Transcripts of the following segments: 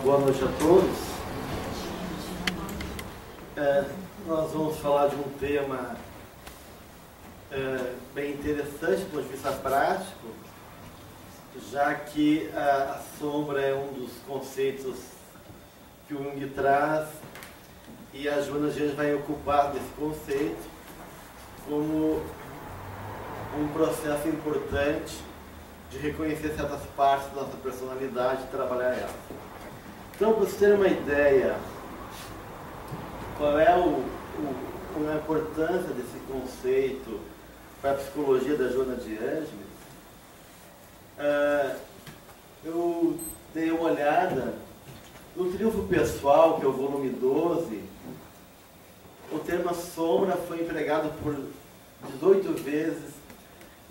Boa noite a todos. Nós vamos falar de um tema bem interessante do ponto de vista prático, já que a sombra é um dos conceitos que o Jung traz e a Joana Dias vai ocupar desse conceito como um processo importante de reconhecer certas partes da nossa personalidade e trabalhar elas. Então, para vocês terem uma ideia, qual é a importância desse conceito para a psicologia da Joana de Ângeles, eu dei uma olhada no Triunfo Pessoal, que é o volume 12, o termo sombra foi empregado por 18 vezes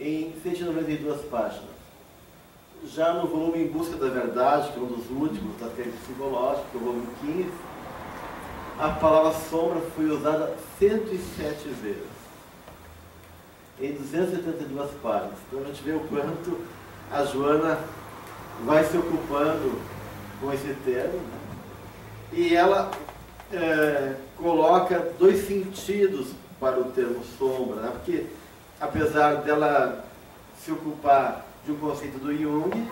em 192 páginas. Já no volume Em Busca da Verdade, que é um dos últimos da técnica psicológica, que é o volume 15, a palavra sombra foi usada 107 vezes, em 272 páginas. Então a gente vê o quanto a Joana vai se ocupando com esse termo, né? E ela coloca dois sentidos para o termo sombra, né? Porque apesar dela se ocupar de um conceito do Jung,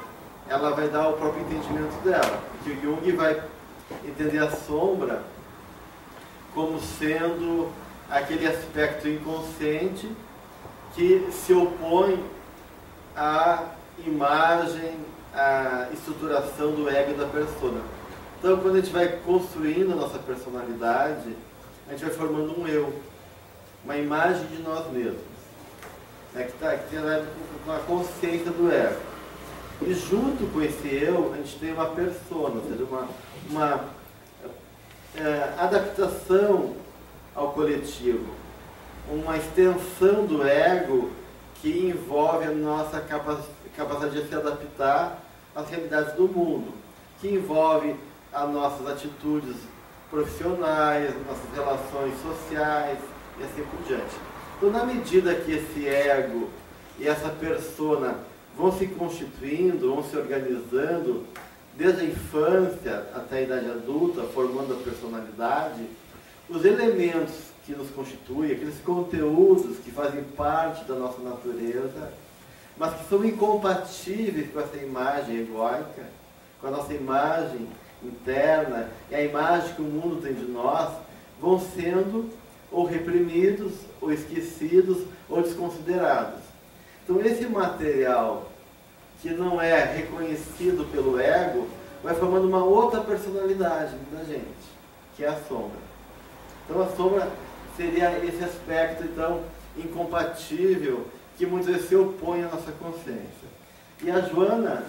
ela vai dar o próprio entendimento dela, porque o Jung vai entender a sombra como sendo aquele aspecto inconsciente que se opõe à imagem, à estruturação do ego da persona. Então, quando a gente vai construindo a nossa personalidade, a gente vai formando um eu, uma imagem de nós mesmos, né, que tem a consciência do ego. E junto com esse eu, a gente tem uma persona, ou seja, uma adaptação ao coletivo, uma extensão do ego que envolve a nossa capacidade de se adaptar às realidades do mundo, que envolve as nossas atitudes profissionais, nossas relações sociais e assim por diante. Então, na medida que esse ego e essa persona vão se constituindo, vão se organizando, desde a infância até a idade adulta, formando a personalidade, os elementos que nos constituem, aqueles conteúdos que fazem parte da nossa natureza, mas que são incompatíveis com essa imagem egóica, com a nossa imagem interna e a imagem que o mundo tem de nós, vão sendo ou reprimidos, ou esquecidos, ou desconsiderados. Então esse material que não é reconhecido pelo ego, vai formando uma outra personalidade da gente, que é a sombra. Então a sombra seria esse aspecto, então, incompatível, que muitas vezes se opõe à nossa consciência. E a Joana,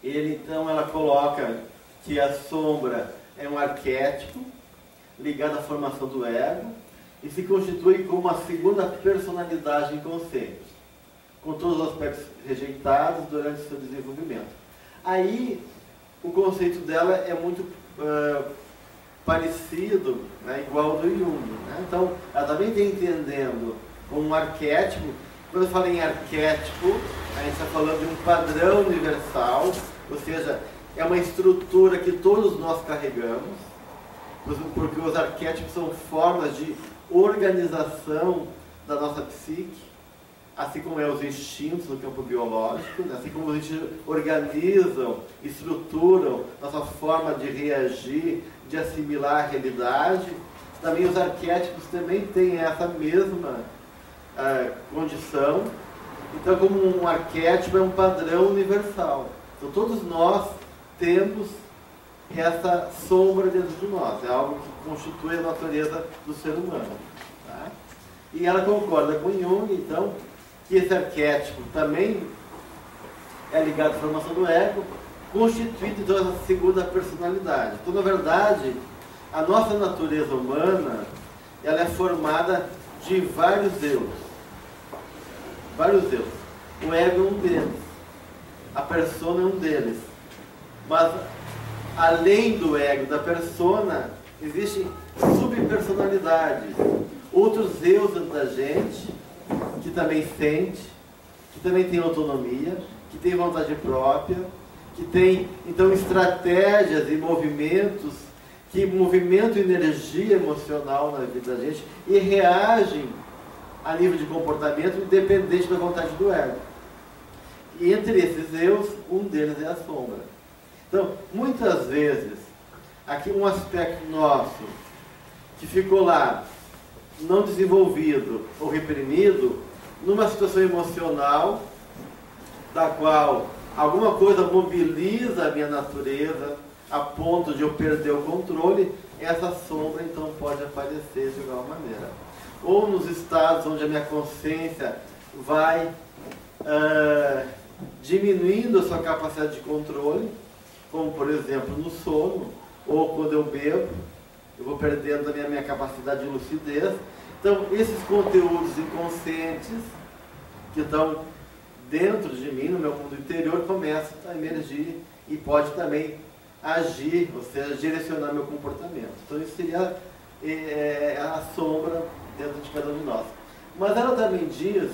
ela coloca que a sombra é um arquétipo ligado à formação do ego e se constitui como uma segunda personalidade inconsciente, com todos os aspectos rejeitados durante o seu desenvolvimento. Aí, o conceito dela é muito parecido, né, igual ao do Jung, né? Então, ela também está entendendo como um arquétipo. Quando eu falo em arquétipo, a gente está falando de um padrão universal, ou seja, é uma estrutura que todos nós carregamos, porque os arquétipos são formas de organização da nossa psique, assim como os instintos no campo biológico, né? Assim como a gente organizam, estruturam nossa forma de reagir, de assimilar a realidade, também os arquétipos também têm essa mesma condição. Então, como um arquétipo é um padrão universal. Então, todos nós temos essa sombra dentro de nós, é algo que constitui a natureza do ser humano. Tá? E ela concorda com Jung, então, que esse arquétipo também é ligado à formação do ego, constituído então essa segunda personalidade. Então, na verdade, a nossa natureza humana, ela é formada de vários eus. Vários eus. O ego é um deles. A persona é um deles. Mas, além do ego, da persona, existem subpersonalidades, outros eus dentro da gente, que também sente, que também tem autonomia, que tem vontade própria, que tem, então, estratégias e movimentos que movimentam energia emocional na vida da gente e reagem a nível de comportamento independente da vontade do ego. E entre esses eus, um deles é a sombra. Então, muitas vezes, aqui um aspecto nosso que ficou lá, não desenvolvido ou reprimido, numa situação emocional da qual alguma coisa mobiliza a minha natureza a ponto de eu perder o controle, essa sombra então pode aparecer de alguma maneira. Ou nos estados onde a minha consciência vai diminuindo a sua capacidade de controle, como por exemplo no sono, ou quando eu bebo, eu vou perdendo a minha capacidade de lucidez. Então, esses conteúdos inconscientes que estão dentro de mim, no meu mundo interior, começam a emergir e pode também agir, ou seja, direcionar meu comportamento. Então, isso seria a sombra dentro de cada um de nós. Mas ela também diz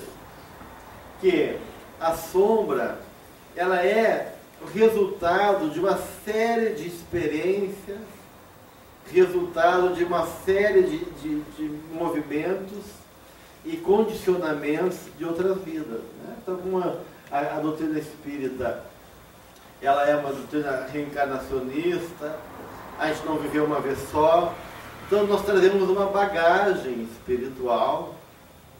que a sombra, ela é o resultado de uma série de experiências, resultado de uma série de movimentos e condicionamentos de outras vidas, né? Então, a doutrina espírita, ela é uma doutrina reencarnacionista, a gente não viveu uma vez só, então nós trazemos uma bagagem espiritual,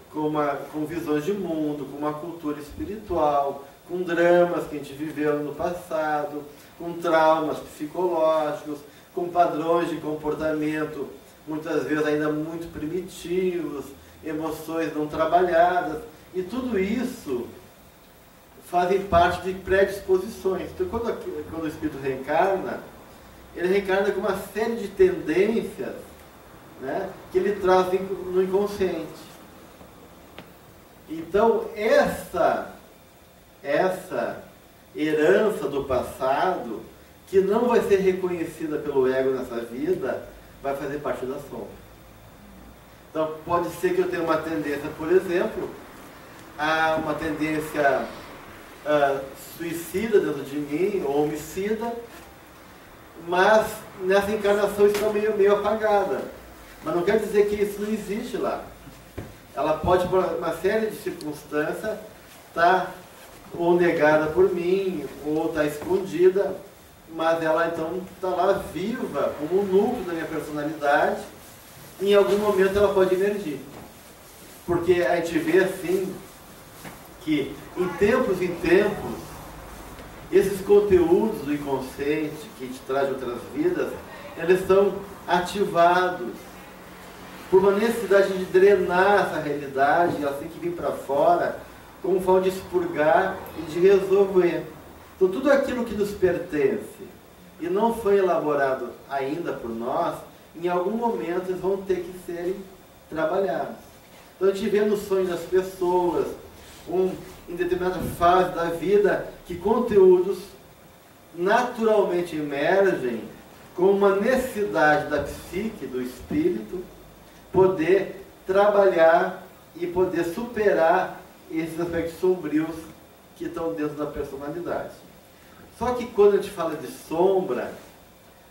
com visões de mundo, com uma cultura espiritual, com dramas que a gente viveu no passado, com traumas psicológicos, com padrões de comportamento, muitas vezes ainda muito primitivos, emoções não trabalhadas, e tudo isso fazem parte de predisposições. Então, quando o espírito reencarna, ele reencarna com uma série de tendências, né, que ele traz no inconsciente. Então, essa herança do passado, que não vai ser reconhecida pelo ego nessa vida, vai fazer parte da sombra. Então, pode ser que eu tenha uma tendência, por exemplo, a uma tendência suicida dentro de mim, ou homicida, mas nessa encarnação está meio apagada. Mas não quer dizer que isso não existe lá. Ela pode, por uma série de circunstâncias, estar ou negada por mim, ou estar escondida, mas ela então está lá viva, como um núcleo da minha personalidade, e em algum momento ela pode emergir. Porque a gente vê assim, que em tempos, esses conteúdos do inconsciente que a gente traz de outras vidas, eles são ativados por uma necessidade de drenar essa realidade, ela tem que vir para fora, como forma de expurgar e de resolver. Então, tudo aquilo que nos pertence e não foi elaborado ainda por nós, em algum momento eles vão ter que serem trabalhados. Então, a gente vê no sonho das pessoas, em determinada fase da vida, que conteúdos naturalmente emergem com uma necessidade da psique, do espírito, poder trabalhar e poder superar esses aspectos sombrios que estão dentro da personalidade. Só que quando a gente fala de sombra,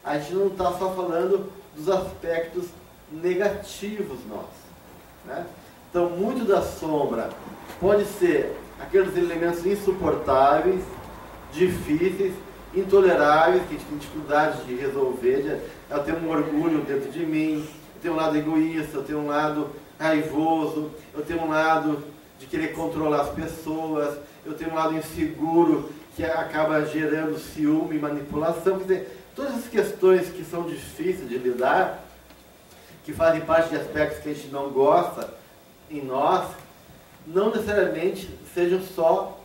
a gente não está só falando dos aspectos negativos nossos, né? Então, muito da sombra pode ser aqueles elementos insuportáveis, difíceis, intoleráveis, que a gente tem dificuldade de resolver. Eu tenho um orgulho dentro de mim, eu tenho um lado egoísta, eu tenho um lado raivoso, eu tenho um lado de querer controlar as pessoas, eu tenho um lado inseguro que acaba gerando ciúme e manipulação. Quer dizer, todas as questões que são difíceis de lidar, que fazem parte de aspectos que a gente não gosta em nós, não necessariamente sejam só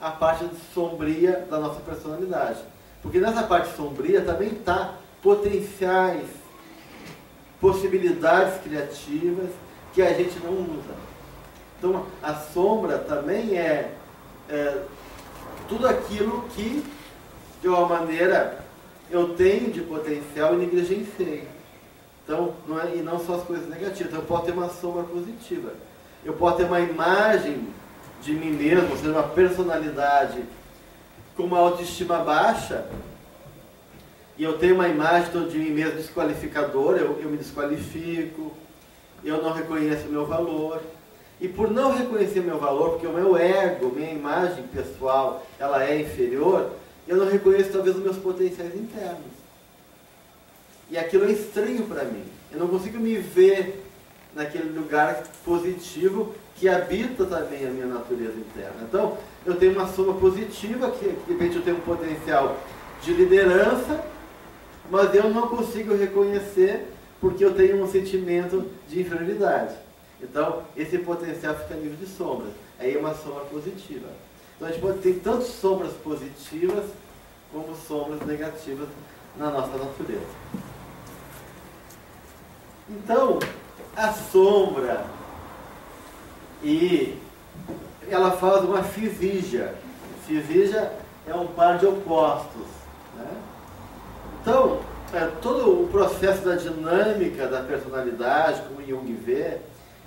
a parte sombria da nossa personalidade. Porque nessa parte sombria também está potenciais, possibilidades criativas que a gente não usa. Então, a sombra também é tudo aquilo que, de uma maneira, eu tenho de potencial e negligenciei. Então, e não só as coisas negativas. Então, eu posso ter uma sombra positiva. Eu posso ter uma imagem de mim mesmo, ou seja, uma personalidade com uma autoestima baixa, e eu tenho uma imagem de mim mesmo desqualificadora, eu me desqualifico, eu não reconheço o meu valor. E por não reconhecer meu valor, porque o meu ego, minha imagem pessoal, ela é inferior, eu não reconheço talvez os meus potenciais internos. E aquilo é estranho para mim. Eu não consigo me ver naquele lugar positivo que habita também a minha natureza interna. Então, eu tenho uma soma positiva, que de repente eu tenho um potencial de liderança, mas eu não consigo reconhecer porque eu tenho um sentimento de inferioridade. Então, esse potencial fica livre de sombras. Aí é uma sombra positiva. Então, a gente pode ter tanto sombras positivas como sombras negativas na nossa natureza. Então, a sombra, e ela fala de uma fisígia. Fisígia é um par de opostos, né? Então, todo o processo da dinâmica da personalidade, como Jung vê,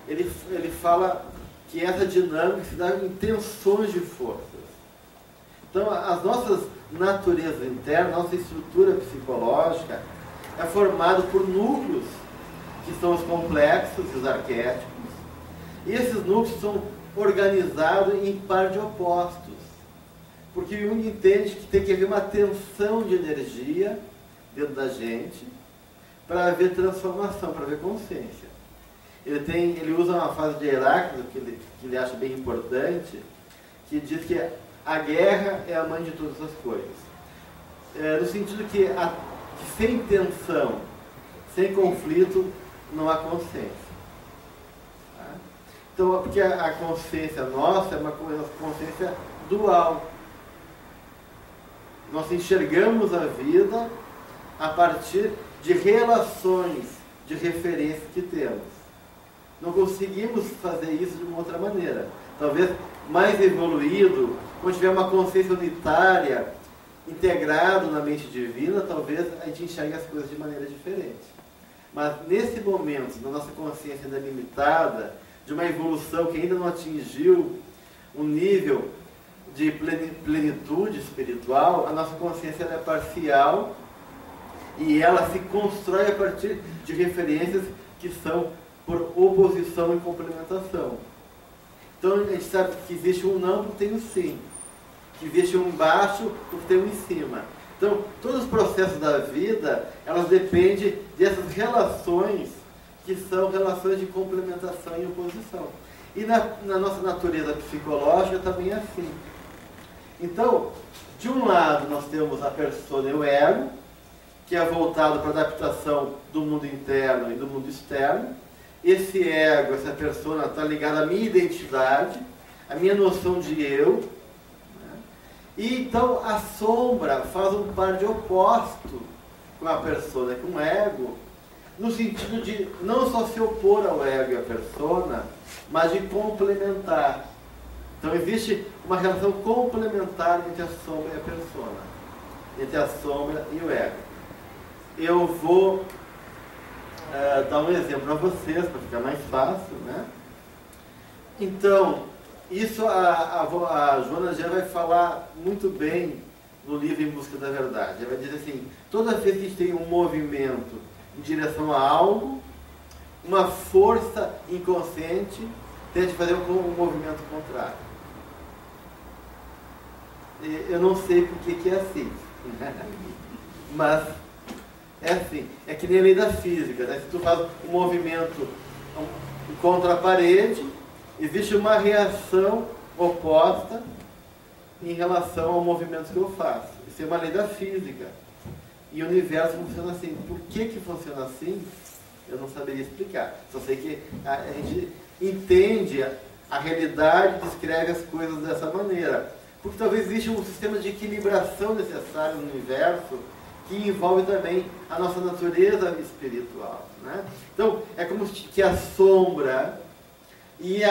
ele fala que essa dinâmica se dá em tensões de forças. Então, as nossas naturezas internas, nossa estrutura psicológica é formada por núcleos, que são os complexos e os arquétipos. E esses núcleos são organizados em par de opostos. Porque Jung entende que tem que haver uma tensão de energia dentro da gente para haver transformação, para haver consciência. Ele usa uma frase de Heráclito, que ele acha bem importante, que diz que a guerra é a mãe de todas as coisas. No sentido que sem tensão, sem conflito, não há consciência. Tá? Então, porque a consciência nossa é uma consciência dual. Nós enxergamos a vida a partir de relações de referência que temos. Não conseguimos fazer isso de uma outra maneira. Talvez mais evoluído, quando tiver uma consciência unitária, integrado na mente divina, talvez a gente enxergue as coisas de maneira diferente. Mas nesse momento, na nossa consciência ainda limitada, de uma evolução que ainda não atingiu um nível de plenitude espiritual, a nossa consciência é parcial e ela se constrói a partir de referências que são por oposição e complementação. Então a gente sabe que existe um não porque tem um sim, que existe um embaixo porque tem um em cima. Então todos os processos da vida, elas dependem dessas relações que são relações de complementação e oposição. E na nossa natureza psicológica também é assim. Então, de um lado nós temos a persona e o ego, que é voltado para a adaptação do mundo interno e do mundo externo. Esse ego, essa persona está ligada à minha identidade, à minha noção de eu. Né? E então a sombra faz um par de oposto com a persona, com o ego, no sentido de não só se opor ao ego e à persona, mas de complementar. Então existe uma relação complementar entre a sombra e a persona, entre a sombra e o ego. Eu vou dar um exemplo para vocês, para ficar mais fácil, né? Então, isso a Joana já vai falar muito bem no livro Em Busca da Verdade. Ela vai dizer assim, toda vez que a gente tem um movimento em direção a algo, uma força inconsciente tende a fazer um movimento contrário. Eu não sei por que é assim, mas é assim, é que nem a lei da física, né? Se tu faz um movimento contra a parede, existe uma reação oposta em relação ao movimento que eu faço. Isso é uma lei da física. E o universo funciona assim. Por que funciona assim? Eu não saberia explicar. Só sei que a gente entende a realidade, descreve as coisas dessa maneira. Porque talvez exista um sistema de equilibração necessário no universo que envolve também a nossa natureza espiritual. Né? Então, é como que a sombra e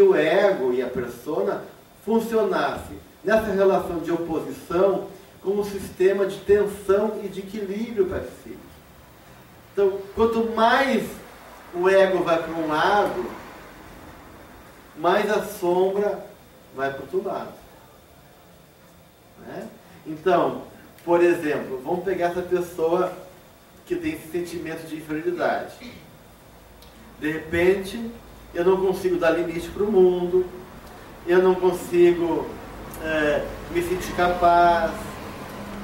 o ego e a persona funcionassem nessa relação de oposição como um sistema de tensão e de equilíbrio pacífico. Então, quanto mais o ego vai para um lado, mais a sombra vai para o outro lado. Né? Então, por exemplo, vamos pegar essa pessoa que tem esse sentimento de inferioridade. De repente, eu não consigo dar limite para o mundo, eu não consigo me sentir capaz,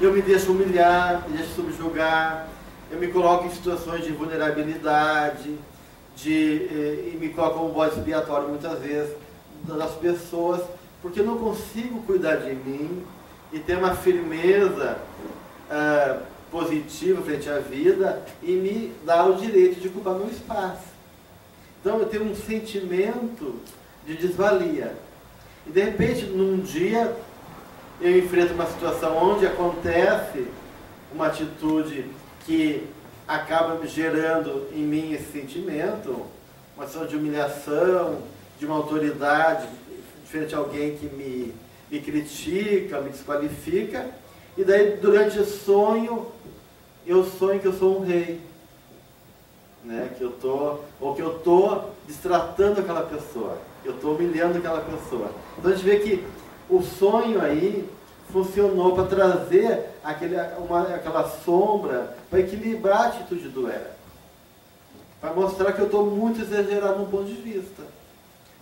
eu me deixo humilhar, me deixo subjugar, eu me coloco em situações de vulnerabilidade, e me coloco como bode expiatório muitas vezes das pessoas, porque eu não consigo cuidar de mim e ter uma firmeza positiva frente à vida e me dar o direito de ocupar meu espaço. Então eu tenho um sentimento de desvalia. E de repente, num dia, eu enfrento uma situação onde acontece uma atitude que acaba gerando em mim esse sentimento, uma situação de humilhação, de uma autoridade frente a alguém que me critica, me desqualifica, e daí durante o sonho, eu sonho que eu sou um rei, né? que eu estou destratando aquela pessoa, eu estou humilhando aquela pessoa. Então a gente vê que o sonho aí funcionou para trazer aquela sombra, para equilibrar a atitude do ego, para mostrar que eu estou muito exagerado no ponto de vista.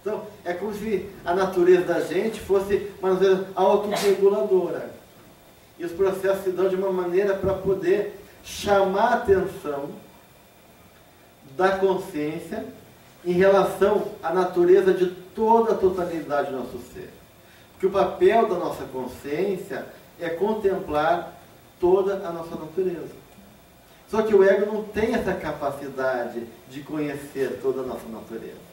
Então, é como se a natureza da gente fosse uma natureza autorreguladora. E os processos se dão de uma maneira para poder chamar a atenção da consciência em relação à natureza de toda a totalidade do nosso ser. Porque o papel da nossa consciência é contemplar toda a nossa natureza. Só que o ego não tem essa capacidade de conhecer toda a nossa natureza.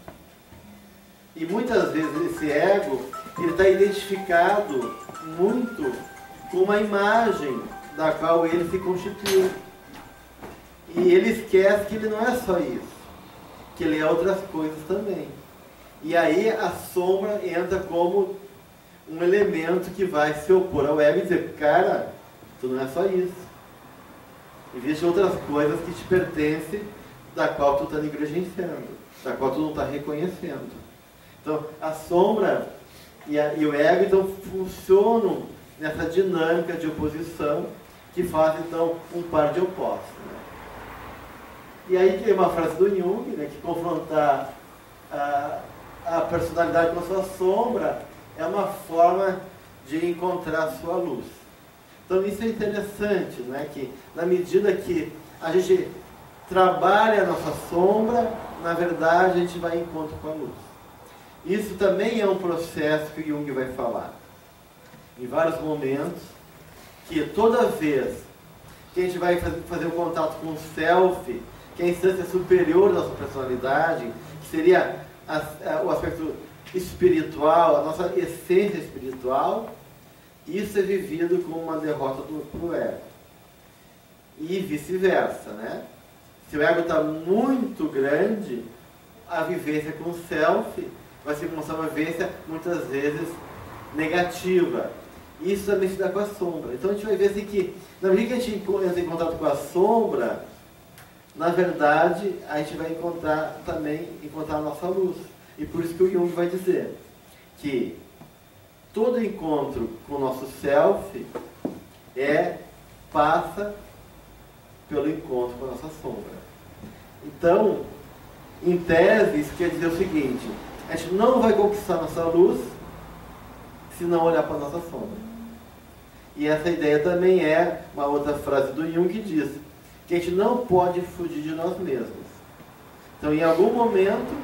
E muitas vezes esse ego, ele está identificado muito com uma imagem da qual ele se constituiu. E ele esquece que ele não é só isso, que ele é outras coisas também. E aí a sombra entra como um elemento que vai se opor ao ego e dizer, cara, tu não é só isso. Existem outras coisas que te pertencem, da qual tu está negligenciando, da qual tu não está reconhecendo. Então, a sombra e o ego então, funcionam nessa dinâmica de oposição que faz, então, um par de opostos. Né? E aí tem uma frase do Jung, né, que confrontar a personalidade com a sua sombra é uma forma de encontrar a sua luz. Então isso é interessante, né? Que na medida que a gente trabalha a nossa sombra, na verdade a gente vai em encontro com a luz. Isso também é um processo que Jung vai falar. Em vários momentos, que toda vez que a gente vai fazer um contato com o self, que é a instância superior da nossa personalidade, que seria o aspecto espiritual, a nossa essência espiritual, isso é vivido como uma derrota pro ego. E vice-versa, né? Se o ego está muito grande, a vivência com o self vai se mostrar uma vivência muitas vezes negativa. Isso também se dá com a sombra. Então a gente vai ver assim que, na medida que a gente entra em contato com a sombra, na verdade, a gente vai encontrar a nossa luz. E por isso que o Jung vai dizer que todo encontro com o nosso self passa pelo encontro com a nossa sombra. Então, em tese, isso quer dizer o seguinte: a gente não vai conquistar nossa luz se não olhar para a nossa sombra. E essa ideia também é uma outra frase do Jung que diz que a gente não pode fugir de nós mesmos. Então, em algum momento,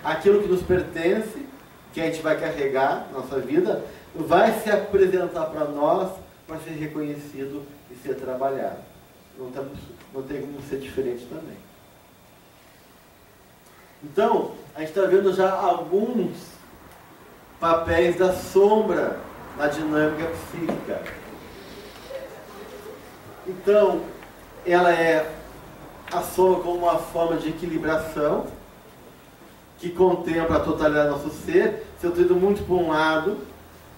aquilo que nos pertence, que a gente vai carregar na nossa vida, vai se apresentar para nós para ser reconhecido e ser trabalhado. Não tem como ser diferente também. Então, a gente está vendo já alguns papéis da sombra na dinâmica psíquica. Então, ela é a sombra como uma forma de equilibração, que contempla a totalidade do nosso ser. Se eu estou indo muito para um lado,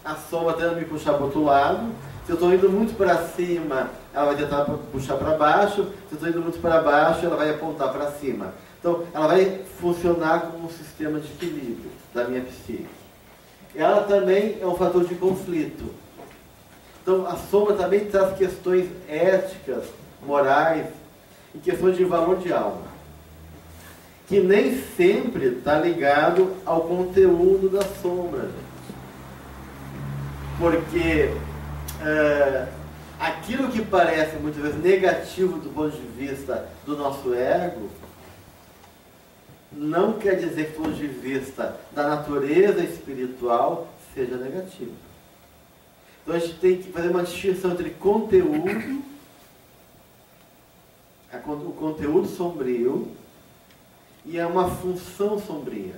a sombra tenta me puxar para o outro lado. Se eu estou indo muito para cima, ela vai tentar puxar para baixo. Se eu estou indo muito para baixo, ela vai apontar para cima. Então, ela vai funcionar como um sistema de equilíbrio da minha psique. Ela também é um fator de conflito. Então, a sombra também traz questões éticas, morais e questões de valor de alma, que nem sempre está ligado ao conteúdo da sombra, gente. Porque aquilo que parece muitas vezes negativo do ponto de vista do nosso ego, não quer dizer que do ponto de vista da natureza espiritual seja negativo. Então a gente tem que fazer uma distinção entre conteúdo, o conteúdo sombrio, e é uma função sombria.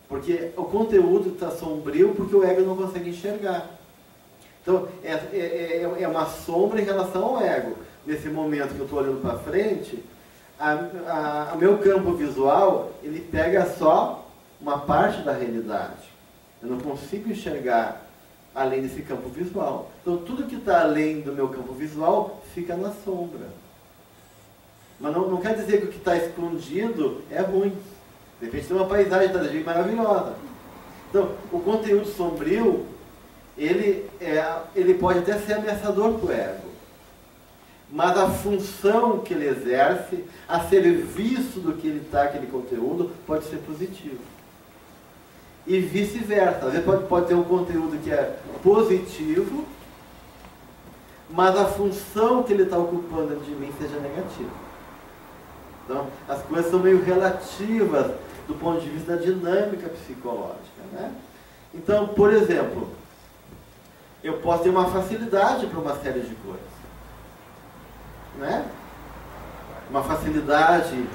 Porque o conteúdo está sombrio porque o ego não consegue enxergar. Então, é uma sombra em relação ao ego. Nesse momento que eu estou olhando para frente, o meu campo visual, ele pega só uma parte da realidade. Eu não consigo enxergar além desse campo visual. Então, tudo que está além do meu campo visual fica na sombra. Mas não quer dizer que o que está escondido é ruim. De repente tem uma paisagem maravilhosa. Então, o conteúdo sombrio, ele pode até ser ameaçador para o ego. Mas a função que ele exerce, a serviço do que ele está, aquele conteúdo, pode ser positivo. E vice-versa. Às vezes pode ter um conteúdo que é positivo, mas a função que ele está ocupando dentro de mim seja negativa. Então, as coisas são meio relativas do ponto de vista da dinâmica psicológica, né? Então, por exemplo, eu posso ter uma facilidade para uma série de coisas, né? Uma facilidade,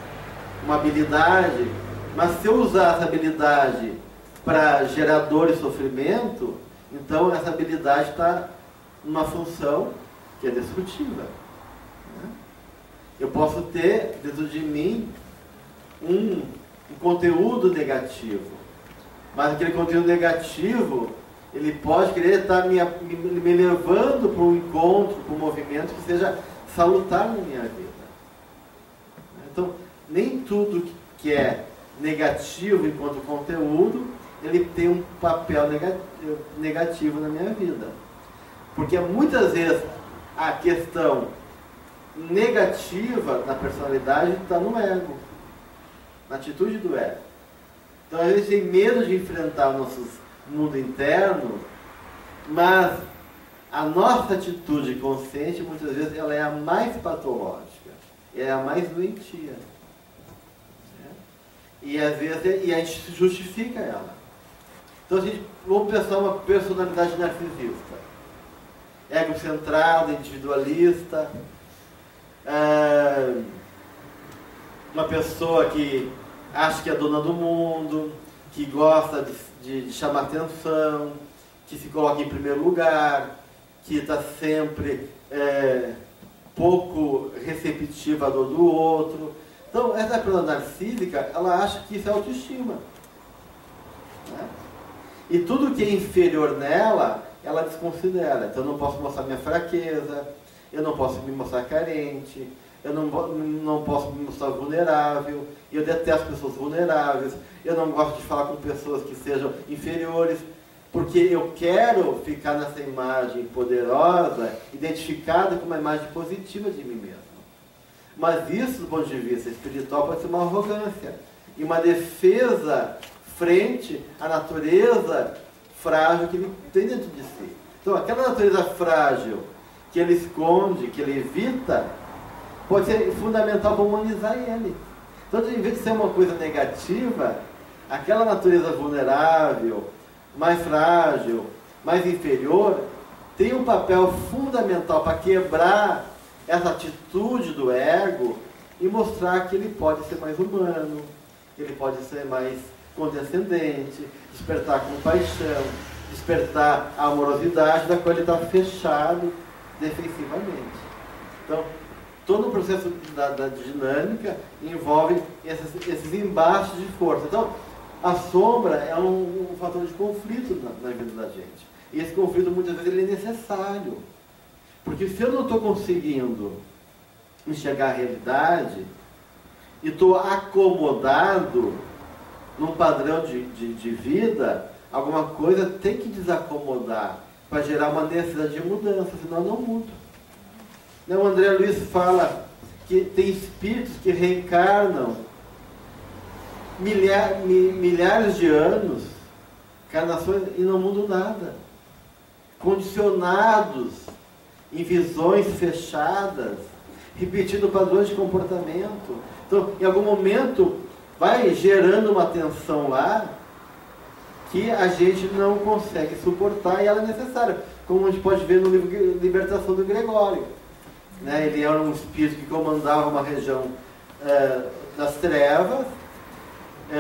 uma habilidade, mas se eu usar essa habilidade para gerar dor e sofrimento, então essa habilidade está numa função que é destrutiva. Eu posso ter dentro de mim um conteúdo negativo, mas aquele conteúdo negativo, ele pode querer estar me levando para um encontro, para um movimento que seja salutar na minha vida. Então, nem tudo que é negativo enquanto conteúdo, ele tem um papel negativo na minha vida. Porque muitas vezes a questão negativa na personalidade está no ego, na atitude do ego. Então a gente tem medo de enfrentar o nosso mundo interno, mas a nossa atitude consciente muitas vezes ela é a mais patológica, é a mais doentia, e às vezes a gente justifica ela. Então vamos pensar uma personalidade narcisista, egocentrada, individualista, uma pessoa que acha que é dona do mundo, que gosta de chamar atenção, que se coloca em primeiro lugar, que está sempre pouco receptiva à dor do outro. Então, essa pessoa narcísica, ela acha que isso é autoestima, né? E tudo que é inferior nela, ela desconsidera. Então, eu não posso mostrar minha fraqueza, eu não posso me mostrar carente, eu não posso me mostrar vulnerável, eu detesto pessoas vulneráveis, eu não gosto de falar com pessoas que sejam inferiores, porque eu quero ficar nessa imagem poderosa, identificada com uma imagem positiva de mim mesmo. Mas isso, do ponto de vista espiritual, pode ser uma arrogância e uma defesa frente à natureza frágil que ele tem dentro de si. Então, aquela natureza frágil que ele esconde, que ele evita, pode ser fundamental para humanizar ele. Então, em vez de ser uma coisa negativa, aquela natureza vulnerável, mais frágil, mais inferior, tem um papel fundamental para quebrar essa atitude do ego e mostrar que ele pode ser mais humano, que ele pode ser mais condescendente, despertar compaixão, despertar a amorosidade da qual ele está fechado defensivamente. Então, todo o processo da dinâmica envolve esses embates de força. Então, a sombra é um fator de conflito na vida da gente. E esse conflito, muitas vezes, ele é necessário. Porque se eu não estou conseguindo enxergar a realidade e estou acomodado num padrão de vida, alguma coisa tem que desacomodar para gerar uma necessidade de mudança, senão não muda. O André Luiz fala que tem espíritos que reencarnam milhares de anos, encarnações, e não mudam nada. Condicionados em visões fechadas, repetindo padrões de comportamento. Então, em algum momento, vai gerando uma tensão lá que a gente não consegue suportar e ela é necessária. Como a gente pode ver no livro Libertação do Gregório. Ele era um espírito que comandava uma região das trevas,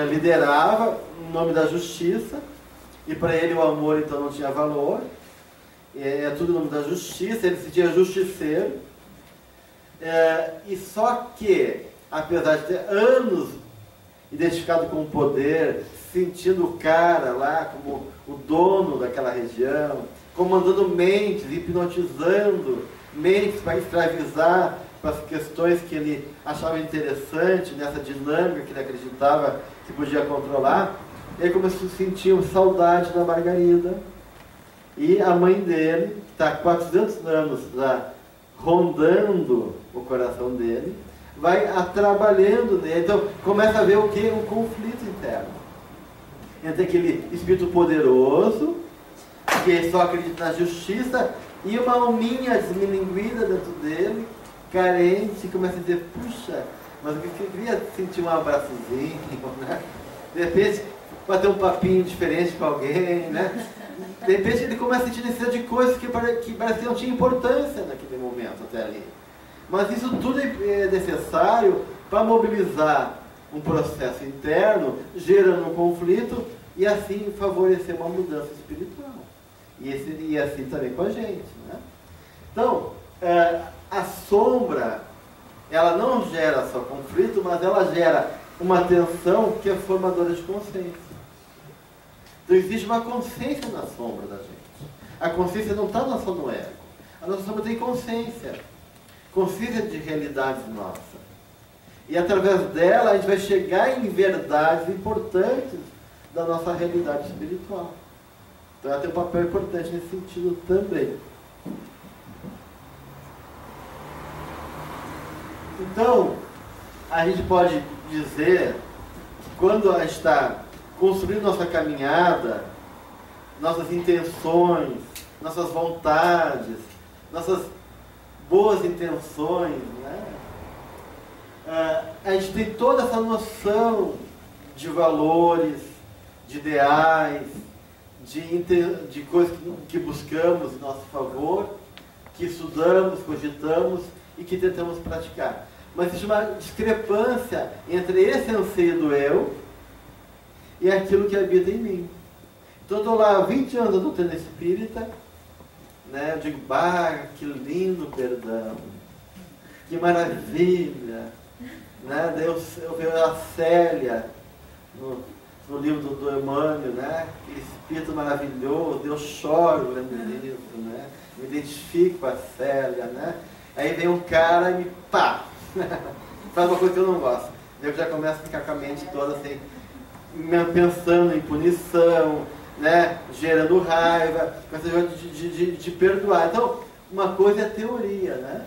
liderava em nome da justiça, e para ele o amor então não tinha valor, é tudo em nome da justiça, ele se sentia justiceiro, e só que, apesar de ter anos identificado com o poder, sentindo o cara lá como o dono daquela região, comandando mentes, hipnotizando mentes para escravizar para as questões que ele achava interessante, nessa dinâmica que ele acreditava que podia controlar, ele começou a sentir uma saudade da Margarida. E a mãe dele, que está há 400 anos já rondando o coração dele, vai trabalhando nele. Então começa a ver o que? Um conflito interno entre aquele espírito poderoso, que só acredita na justiça, e uma alminha desmilinguida dentro dele, carente, começa a dizer, puxa, mas eu queria sentir um abraçozinho, né? De repente, bater um papinho diferente com alguém, né? De repente ele começa a sentir necessidade de coisas que parece que não tinha importância naquele momento até ali. Mas isso tudo é necessário para mobilizar um processo interno, gerando um conflito, e assim favorecer uma mudança espiritual. E assim também com a gente, né? Então, a sombra, ela não gera só conflito, mas ela gera uma tensão que é formadora de consciência. Então existe uma consciência na sombra da gente. A consciência não está só no ego. A nossa sombra tem consciência. Consciência de realidades nossas. E através dela a gente vai chegar em verdades importantes da nossa realidade espiritual. Então ela tem um papel importante nesse sentido também. Então, a gente pode dizer que quando a gente está construindo nossa caminhada, nossas intenções, nossas vontades, nossas boas intenções, né? A gente tem toda essa noção de valores, de ideais, de coisas que buscamos em nosso favor, que estudamos, cogitamos e que tentamos praticar. Mas existe uma discrepância entre esse anseio do eu e aquilo que habita em mim. Então eu estou lá há 20 anos da doutrina espírita, né? Eu digo, que lindo perdão, que maravilha, né? Daí eu vejo a Célia no livro do Emmanuel, né? Aquele espírito maravilhoso, eu choro lendo isso, né? Me identifico com a Célia, né? Aí vem um cara e me faz uma coisa que eu não gosto. Eu já começo a ficar com a mente toda assim, pensando em punição, né? Gerando raiva, com essa coisa de perdoar. Então, uma coisa é teoria, né?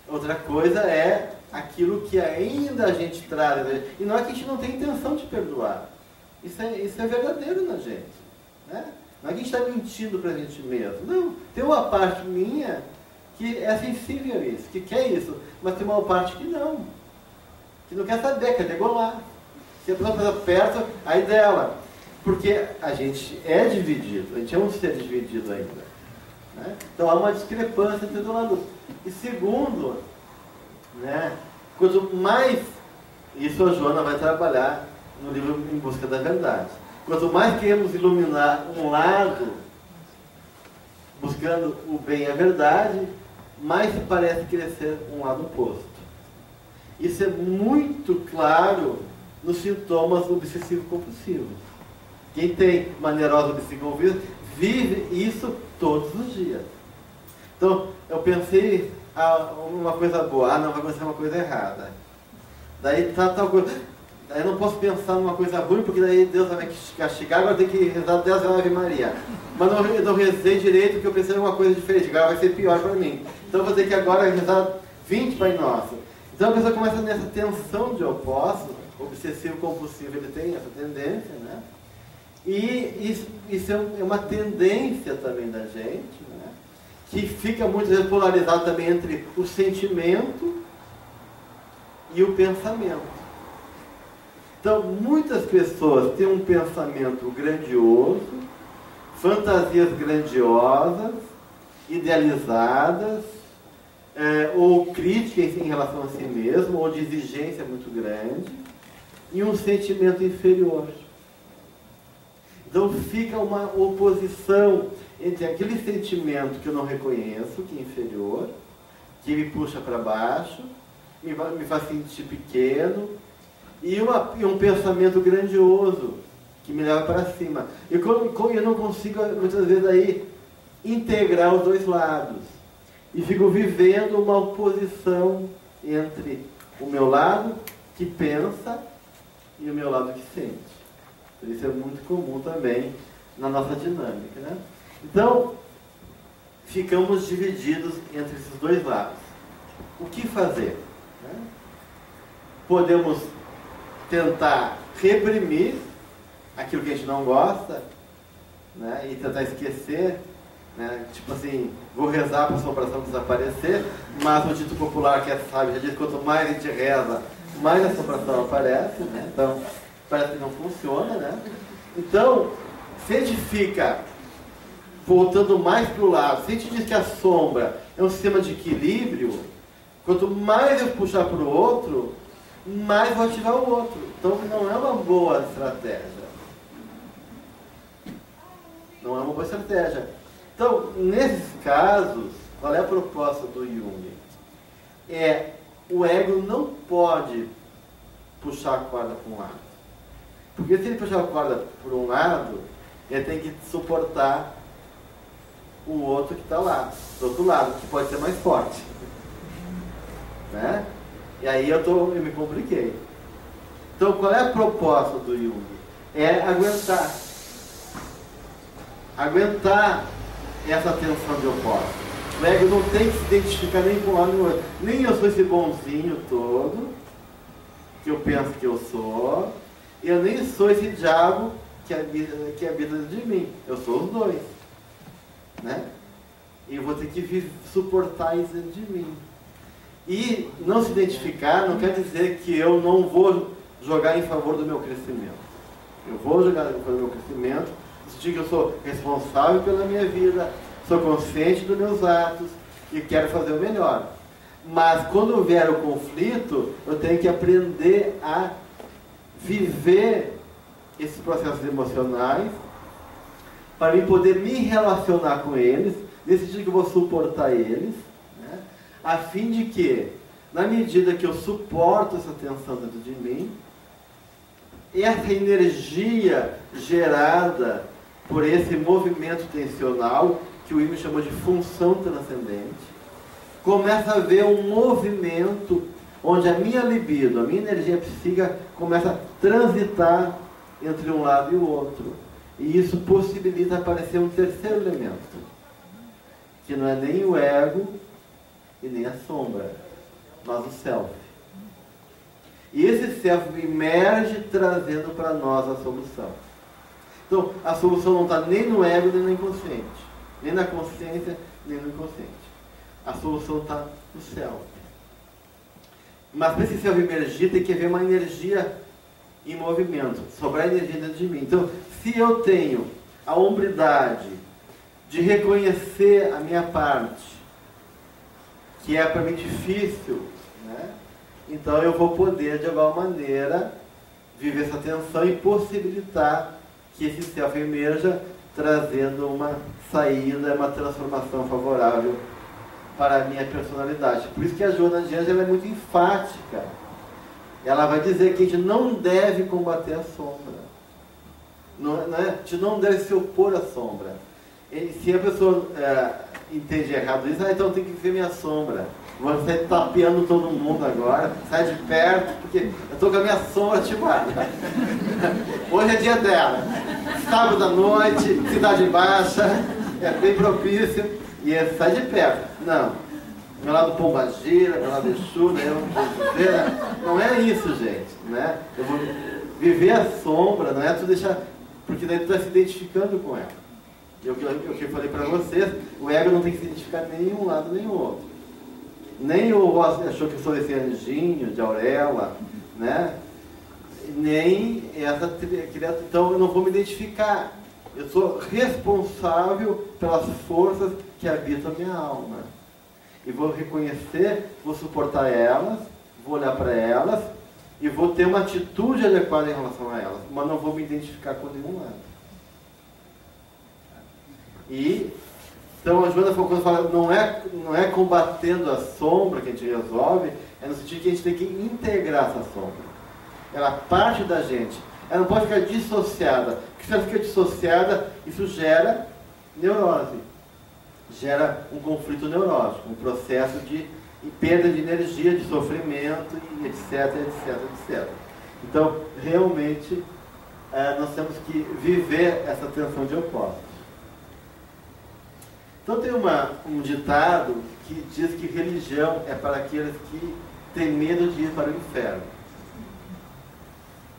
Outra coisa é aquilo que ainda a gente traz. E não é que a gente não tem intenção de perdoar. Isso é verdadeiro na gente, né? Não é que a gente está mentindo para a gente mesmo. Não, tem uma parte minha que é sensível a isso, que quer isso, mas tem uma parte que não quer saber, quer degolar. Se a pessoa passa perto, aí dela. Porque a gente é dividido, a gente é um ser dividido ainda, né? Então há uma discrepância entre um lado. E segundo, né, quanto mais, isso a Joana vai trabalhar no livro Em Busca da Verdade, quanto mais queremos iluminar um lado, buscando o bem e a verdade, mais se parece crescer um lado oposto. Isso é muito claro nos sintomas obsessivo-compulsivos. Quem tem uma neurose obsessiva-compulsiva vive isso todos os dias. Então, eu pensei uma coisa boa, não, vai acontecer uma coisa errada. Daí tá tal coisa, Eu não posso pensar numa coisa ruim, porque daí Deus vai me castigar, agora tem que rezar 10 vezes a Ave Maria. Mas eu não rezei direito porque eu pensei em uma coisa diferente, agora vai ser pior para mim. Então eu vou ter que agora rezar 20 Pai Nosso. Então a pessoa começa nessa tensão de opostos, obsessivo compulsivo, ele tem essa tendência, né? E isso é uma tendência também da gente, né? Que fica muito vezes polarizado também entre o sentimento e o pensamento. Então, muitas pessoas têm um pensamento grandioso, fantasias grandiosas, idealizadas, ou críticas em relação a si mesmo, ou de exigência muito grande, e um sentimento inferior. Então fica uma oposição entre aquele sentimento que eu não reconheço, que é inferior, que me puxa para baixo, me faz sentir pequeno, e um pensamento grandioso, que me leva para cima. Eu não consigo, muitas vezes, aí, integrar os dois lados. E fico vivendo uma oposição entre o meu lado que pensa e o meu lado que sente. Isso é muito comum também na nossa dinâmica, né? Então, ficamos divididos entre esses dois lados. O que fazer? Né? Podemos tentar reprimir aquilo que a gente não gosta, né? E tentar esquecer, né? Tipo assim, vou rezar para a assombração desaparecer, mas o dito popular que é sábio já diz que quanto mais a gente reza, mais a assombração aparece, né? Então, parece que não funciona, né? Então, se a gente fica voltando mais para o lado, se a gente diz que a sombra é um sistema de equilíbrio, quanto mais eu puxar para o outro, mais vou ativar o outro. Então, não é uma boa estratégia. Não é uma boa estratégia. Então, nesses casos, qual é a proposta do Jung? O ego não pode puxar a corda para um lado. Porque se ele puxar a corda por um lado, ele tem que suportar o outro que está lá, do outro lado, que pode ser mais forte. Né? E aí eu me compliquei. Então, qual é a proposta do Jung? É aguentar. Aguentar essa tensão de opostos. O ego não tem que se identificar nem com o lado nem com o outro. Nem eu sou esse bonzinho todo, que eu penso que eu sou, e eu nem sou esse diabo que habita dentro de mim. Eu sou os dois. Né? E eu vou ter que suportar isso dentro de mim. E não se identificar não quer dizer que eu não vou jogar em favor do meu crescimento. Eu vou jogar em favor do meu crescimento, sentir que eu sou responsável pela minha vida, sou consciente dos meus atos e quero fazer o melhor. Mas quando vier o conflito, eu tenho que aprender a viver esses processos emocionais para eu poder me relacionar com eles, decidir que eu vou suportar eles, né, a fim de que, na medida que eu suporto essa tensão dentro de mim, essa energia gerada por esse movimento tensional, que o Jung chamou de função transcendente, começa a haver um movimento onde a minha libido, a minha energia psíquica começa a transitar entre um lado e o outro. E isso possibilita aparecer um terceiro elemento, que não é nem o ego e nem a sombra, mas o self. E esse self emerge trazendo para nós a solução. Então, a solução não está nem no ego, nem no inconsciente. Nem na consciência, nem no inconsciente. A solução está no self. Mas para esse self emergir, tem que haver uma energia em movimento, sobrar energia dentro de mim. Então, se eu tenho a hombridade de reconhecer a minha parte, que é para mim difícil, né? Então eu vou poder, de alguma maneira, viver essa tensão e possibilitar que esse self emerja, trazendo uma saída, uma transformação favorável para a minha personalidade. Por isso que a Joana de Anjos é muito enfática. Ela vai dizer que a gente não deve combater a sombra. A gente não deve se opor à sombra. E se a pessoa entende errado isso, então tem que ver minha sombra. Vou sair tapeando todo mundo agora, sai de perto, porque eu estou com a minha sombra te guarda. Hoje é dia dela. Sábado à noite, Cidade Baixa, é bem propício, e sai de perto. Não. Meu lado Pombagira, meu lado Exu, né? Não é isso, gente. Né? Eu vou viver a sombra, não é tu deixar. Porque daí tu está se identificando com ela. O que eu falei para vocês, o ego não tem que se identificar nem em um lado nem em outro. Nem o achou que eu sou esse anjinho de auréola, né? Nem essa criatura. Então eu não vou me identificar. Eu sou responsável pelas forças que habitam a minha alma. E vou reconhecer, vou suportar elas, vou olhar para elas e vou ter uma atitude adequada em relação a elas, mas não vou me identificar com nenhum lado. E então a Joana falou, quando fala, não é combatendo a sombra que a gente resolve, é no sentido que a gente tem que integrar essa sombra. Ela parte da gente. Ela não pode ficar dissociada. Porque se ela fica dissociada, isso gera neurose. Gera um conflito neurótico, um processo de perda de energia, de sofrimento, e etc, etc, etc. Então, realmente, nós temos que viver essa tensão de opostos. Então tem um ditado que diz que religião é para aqueles que têm medo de ir para o inferno.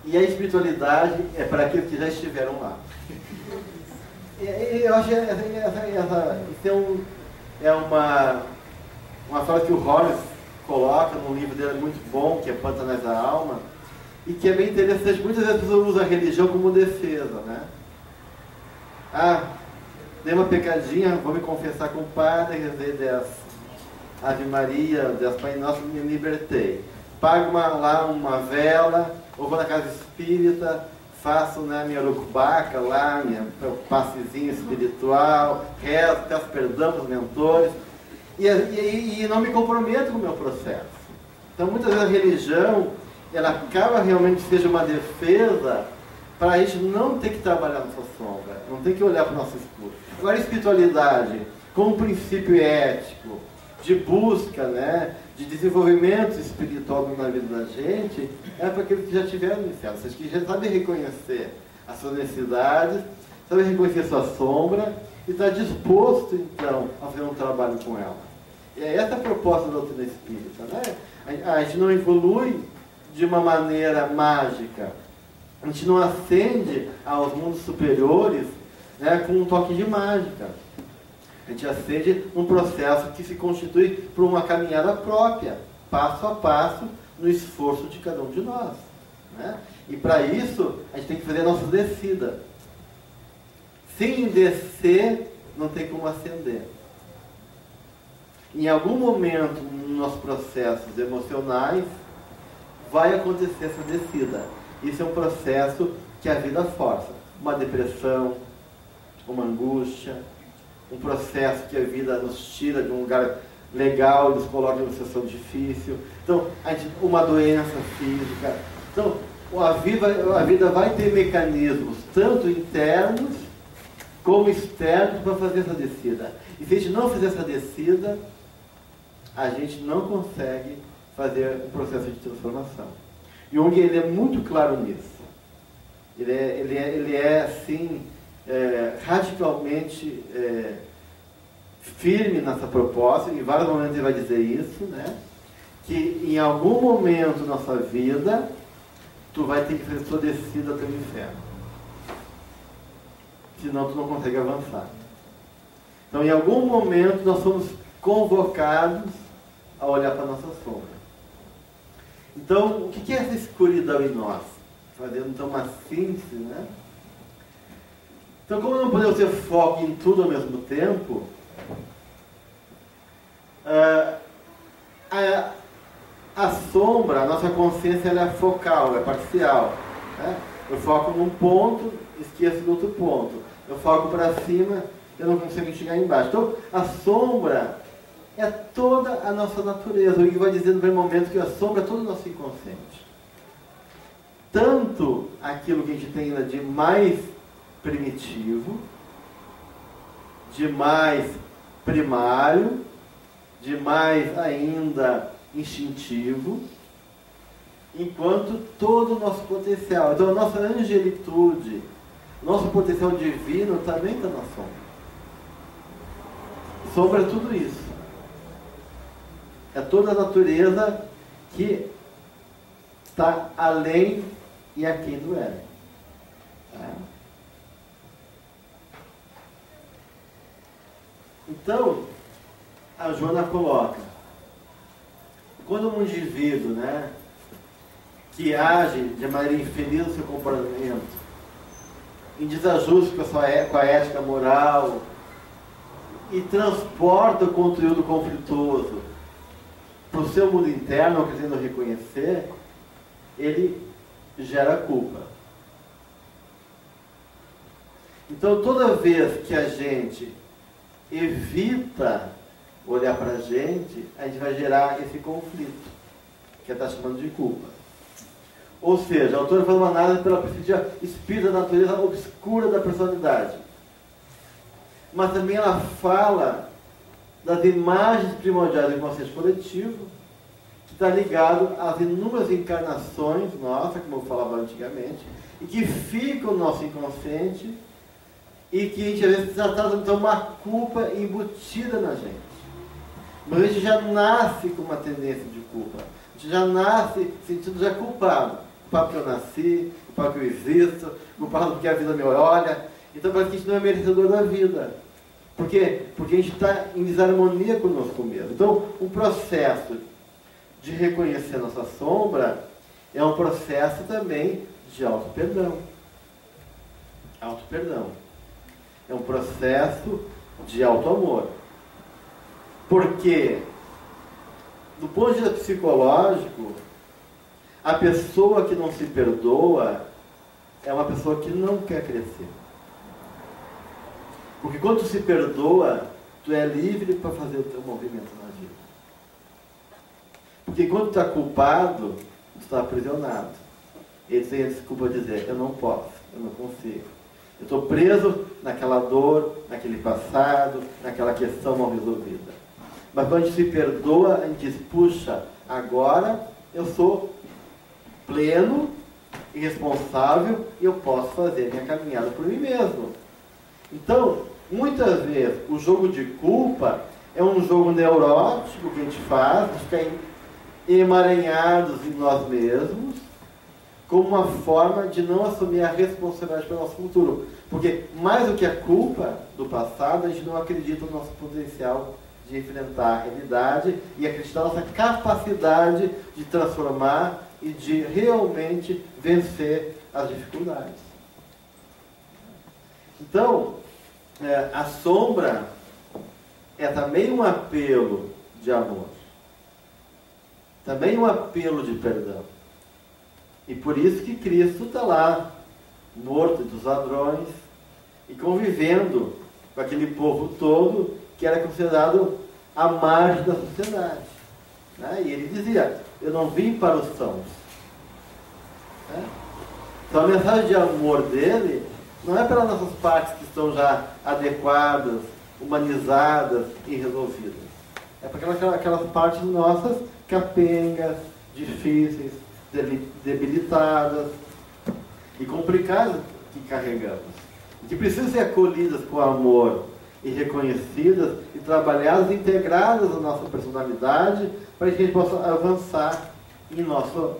E a espiritualidade é para aqueles que já estiveram lá. Eu acho que isso é uma fala que o Horace coloca num livro dele muito bom, que é Pantanais da Alma, e que é bem interessante. Muitas vezes as pessoas usam a religião como defesa, né? Dei uma pecadinha, vou me confessar com o padre, rezei 10 Ave Maria, 10 Pai Nosso, me libertei. Pago lá uma vela, ou vou na casa espírita, faço, né, minha urucubaca lá, meu passezinho espiritual, rezo, peço perdão para os mentores, e não me comprometo com o meu processo. Então, muitas vezes a religião, ela acaba realmente seja uma defesa para a gente não ter que trabalhar nossa sombra, não ter que olhar para o nosso escuro. Agora, a espiritualidade, como princípio ético, de busca, né, de desenvolvimento espiritual na vida da gente, é para aqueles que já tiveram no inferno, vocês que já sabem reconhecer as suas necessidades, sabem reconhecer a sua sombra e está disposto, então, a fazer um trabalho com ela. E é essa a proposta da doutrina espírita, né? A gente não evolui de uma maneira mágica, a gente não ascende aos mundos superiores, né, com um toque de mágica. A gente acende um processo que se constitui por uma caminhada própria, passo a passo, no esforço de cada um de nós. Né? E para isso, a gente tem que fazer a nossa descida. Sem descer, não tem como ascender. Em algum momento, nos nossos processos emocionais, vai acontecer essa descida. Isso é um processo que a vida força. Uma depressão, uma angústia, um processo que a vida nos tira de um lugar legal e nos coloca em uma situação difícil. Então, uma doença física. Então, a vida vai ter mecanismos, tanto internos como externos, para fazer essa descida. E se a gente não fizer essa descida, a gente não consegue fazer um processo de transformação. Jung, ele é muito claro nisso. Ele é assim, radicalmente firme nessa proposta, em vários momentos ele vai dizer isso, né? Que em algum momento na sua vida, tu vai ter que fazer sua descida até o inferno. Senão tu não consegue avançar. Então, em algum momento, nós somos convocados a olhar para a nossa sombra. Então, o que é essa escuridão em nós? Fazendo então uma síntese, né? Então, como não podemos ter foco em tudo ao mesmo tempo, a sombra, a nossa consciência, ela é focal, é parcial. Né? Eu foco num ponto, esqueço do outro ponto. Eu foco para cima, eu não consigo enxergar embaixo. Então, a sombra é toda a nossa natureza. O que vai dizer no primeiro momento que a sombra é todo o nosso inconsciente. Tanto aquilo que a gente tem ainda de mais primitivo, de mais primário, de mais ainda instintivo, enquanto todo o nosso potencial, então a nossa angelitude, nosso potencial divino também está na sombra. Sombra é tudo isso. É toda a natureza que está além e aquém do ego. Então, a Joana coloca, quando um indivíduo, né, que age de maneira infeliz no seu comportamento, em desajuste com a ética moral, e transporta o conteúdo conflituoso para o seu mundo interno, não querendo reconhecer, ele gera culpa. Então, toda vez que a gente evita olhar para a gente vai gerar esse conflito, que está chamando de culpa. Ou seja, a autora faz uma análise pela perspectiva espírita da natureza obscura da personalidade. Mas também ela fala das imagens primordiais do inconsciente coletivo, que está ligado às inúmeras encarnações nossas, como eu falava antigamente, e que ficam no nosso inconsciente, e que a gente às vezes já está então uma culpa embutida na gente. Mas a gente já nasce com uma tendência de culpa. A gente já nasce sentindo já culpado. Culpado porque eu nasci, culpado porque eu existo, culpado porque a vida me olha. Então parece que a gente não é merecedor da vida. Por quê? Porque a gente está em desarmonia conosco mesmo. Então, o processo de reconhecer nossa sombra é um processo também de auto-perdão. Auto-perdão. É um processo de auto-amor. Porque, do ponto de vista psicológico, a pessoa que não se perdoa é uma pessoa que não quer crescer. Porque quando tu se perdoa, tu é livre para fazer o teu movimento na vida. Porque quando tu está culpado, tu está aprisionado. Ele tem a desculpa de dizer, eu não posso, eu não consigo. Eu estou preso naquela dor, naquele passado, naquela questão mal resolvida. Mas quando a gente se perdoa, a gente diz, puxa, agora eu sou pleno e responsável e eu posso fazer minha caminhada por mim mesmo. Então, muitas vezes, o jogo de culpa é um jogo neurótico que a gente faz, de ficar emaranhados em nós mesmos, como uma forma de não assumir a responsabilidade pelo nosso futuro. Porque, mais do que a culpa do passado, a gente não acredita no nosso potencial de enfrentar a realidade e acreditar na nossa capacidade de transformar e de realmente vencer as dificuldades. Então, a sombra é também um apelo de amor, também um apelo de perdão. E por isso que Cristo está lá, morto dos ladrões, e convivendo com aquele povo todo que era considerado à margem da sociedade. Né? E ele dizia, eu não vim para os sãos. Né? Então a mensagem de amor dele não é pelas nossas partes que estão já adequadas, humanizadas e resolvidas. É para aquelas partes nossas capengas, difíceis, debilitadas e complicadas que carregamos. E que precisam ser acolhidas com amor e reconhecidas e trabalhadas, integradas na nossa personalidade, para que a gente possa avançar em nosso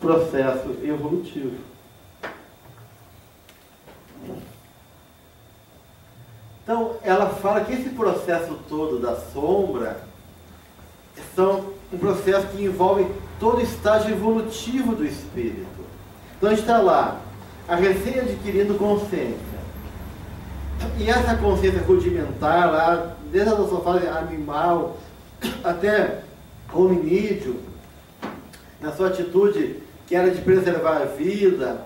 processo evolutivo. Então, ela fala que esse processo todo da sombra são um processo que envolve todo o estágio evolutivo do espírito. Então, a gente está lá, a recém adquirindo consciência. E essa consciência rudimentar, lá, desde a nossa fase animal até hominídeo, na sua atitude que era de preservar a vida,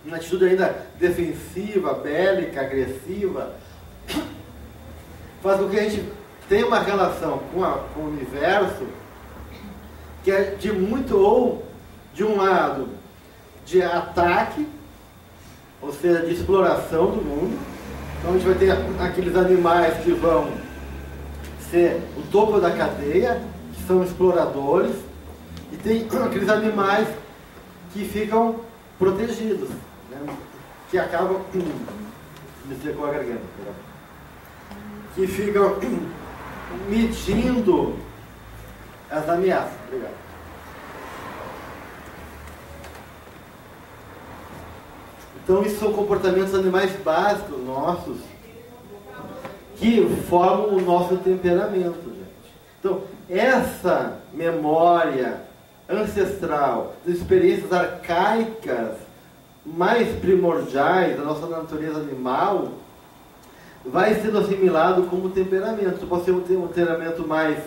uma atitude ainda defensiva, bélica, agressiva, faz com que a gente tenha uma relação com o universo que é de muito, ou de um lado, de ataque, ou seja, de exploração do mundo. Então a gente vai ter aqueles animais que vão ser o topo da cadeia, que são exploradores, e tem aqueles animais que ficam protegidos, né? Que acabam... me secou a garganta. Que ficam medindo as ameaças. Obrigado. Então, isso são comportamentos animais básicos nossos que formam o nosso temperamento, gente. Então, essa memória ancestral, das experiências arcaicas mais primordiais da nossa natureza animal, vai sendo assimilado como temperamento. Pode ser um temperamento mais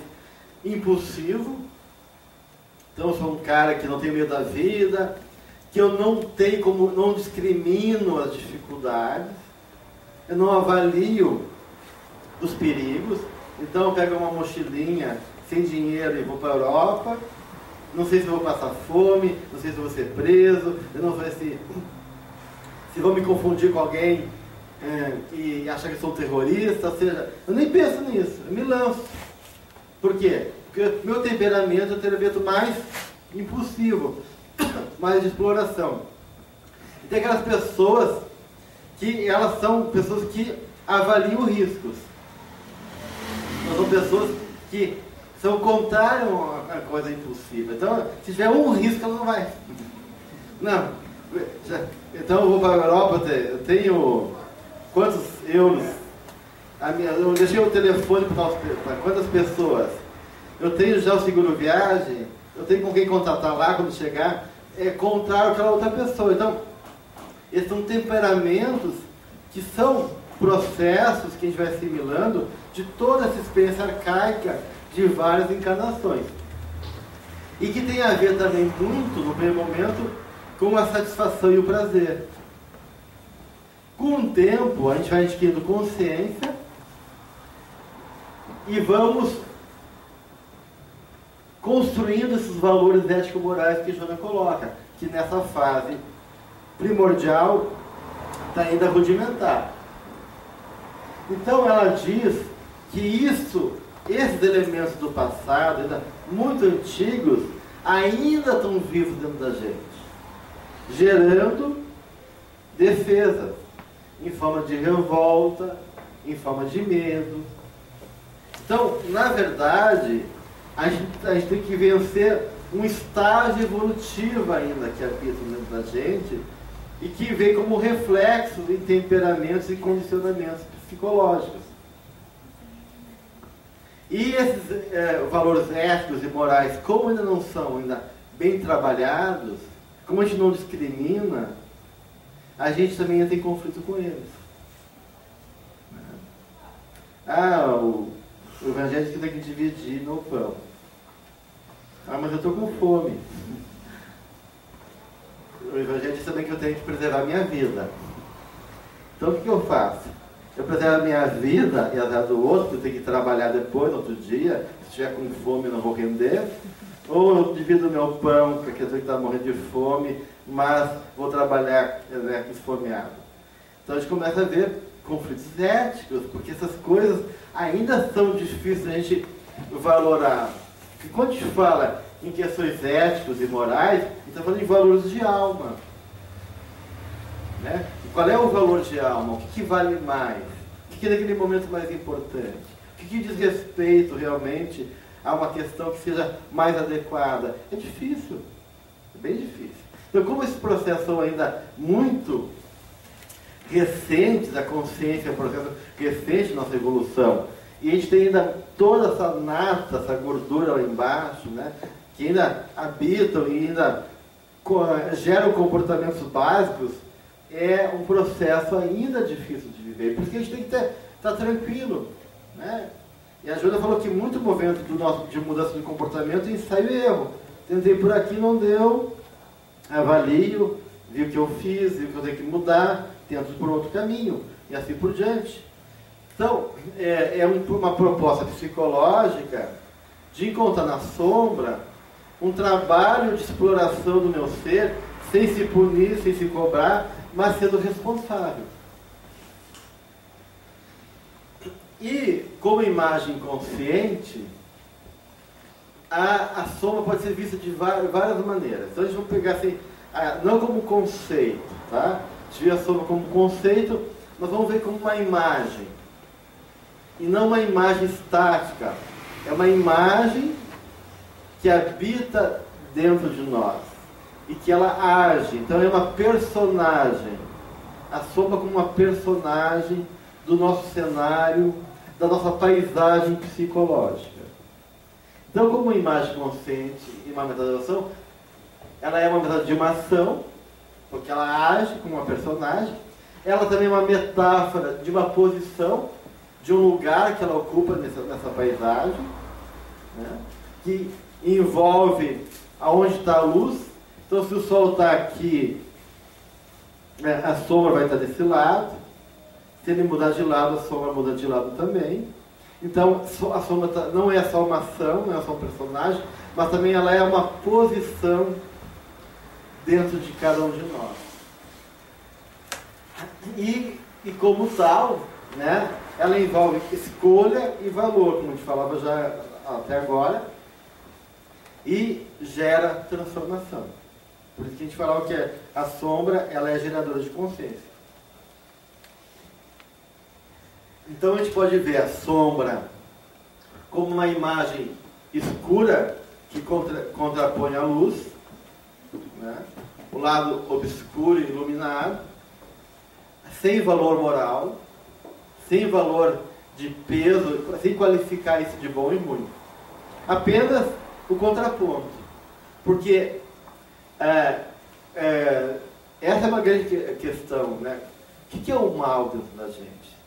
impulsivo. Então, eu sou um cara que não tem medo da vida, que eu não discrimino as dificuldades, eu não avalio os perigos. Então, eu pego uma mochilinha sem dinheiro e vou para a Europa. Não sei se vou passar fome, não sei se vou ser preso, eu não sei se vou me confundir com alguém e achar que sou um terrorista. Ou seja, eu nem penso nisso, eu me lanço. Por quê? Porque meu temperamento é um temperamento mais impulsivo, mais de exploração. E tem aquelas pessoas que elas são pessoas que avaliam riscos. Então, são pessoas que são o contrário a coisa impossível. Então, se tiver um risco, ela não vai. Não. Então, eu vou para a Europa, eu tenho quantos euros? Eu deixei o telefone para quantas pessoas? Eu tenho já o seguro viagem, eu tenho com quem contatar lá quando chegar. É contrário àquela outra pessoa. Então, esses são temperamentos que são processos que a gente vai assimilando de toda essa experiência arcaica de várias encarnações. E que tem a ver também muito, no primeiro momento, com a satisfação e o prazer. Com o tempo, a gente vai adquirindo consciência e vamos construindo esses valores ético-morais que Joana coloca, que nessa fase primordial está ainda rudimentar. Então ela diz que esses elementos do passado, ainda muito antigos, ainda estão vivos dentro da gente, gerando defesas, em forma de revolta, em forma de medo. Então, na verdade, a gente tem que vencer um estágio evolutivo ainda que habita dentro da gente e que vem como reflexo de temperamentos e condicionamentos psicológicos. E esses valores éticos e morais, como ainda não são bem trabalhados, como a gente não discrimina, a gente também entra em conflito com eles. O evangelho diz que tem que dividir meu pão. Mas eu estou com fome. O evangelho diz também que eu tenho que preservar a minha vida. Então o que eu faço? Eu preservo a minha vida e a do outro, que eu tenho que trabalhar depois, no outro dia. Se estiver com fome, eu não vou render. Ou eu divido o meu pão com a pessoa que está morrendo de fome, mas vou trabalhar esfomeado. Então a gente começa a ver conflitos éticos, porque essas coisas ainda são difíceis de a gente valorar. Porque quando a gente fala em questões éticas e morais, a gente está falando em valores de alma. Né? E qual é o valor de alma? O que vale mais? O que é naquele momento mais importante? O que diz respeito realmente a uma questão que seja mais adequada? É difícil, é bem difícil. Então, como esses processos são ainda muito recentes, a consciência é um processo recente da nossa evolução, e a gente tem ainda toda essa nata, essa gordura lá embaixo, né, que ainda habitam e ainda geram comportamentos básicos, é um processo ainda difícil de viver. Por isso que a gente tem que estar tranquilo, né? E a Júlia falou que muito movimento de mudança de comportamento é ensaio e erro. Tentei por aqui, não deu, avalio, vi o que eu fiz, vi o que eu tenho que mudar, tento por outro caminho, e assim por diante. Então, é uma proposta psicológica de encontrar na sombra um trabalho de exploração do meu ser, sem se punir, sem se cobrar, mas sendo responsável. E, como imagem consciente, a sombra pode ser vista de várias maneiras. Então, a gente vai pegar assim, não como conceito, tá? A gente vê a sombra como conceito, nós vamos ver como uma imagem. E não uma imagem estática. É uma imagem que habita dentro de nós. E que ela age. Então, é uma personagem. A sombra como uma personagem do nosso cenário, da nossa paisagem psicológica. Então, como imagem consciente e uma metadação, ela é uma metade de uma ação, porque ela age como uma personagem. Ela também é uma metáfora de uma posição, de um lugar que ela ocupa nessa paisagem, né? Que envolve aonde está a luz. Então, se o sol está aqui, a sombra vai estar desse lado. Se ele mudar de lado, a sombra muda de lado também. Então, a sombra não é só uma ação, não é só um personagem, mas também ela é uma posição dentro de cada um de nós. E como tal, né, ela envolve escolha e valor, como a gente falava já até agora, e gera transformação. Por isso que a gente falava que a sombra ela é geradora de consciência. Então a gente pode ver a sombra como uma imagem escura que contrapõe a luz, né? O lado obscuro e iluminado, sem valor moral, sem valor de peso, sem qualificar isso de bom e ruim. Apenas o contraponto. Porque essa é uma grande questão, né? O que é o mal dentro da gente?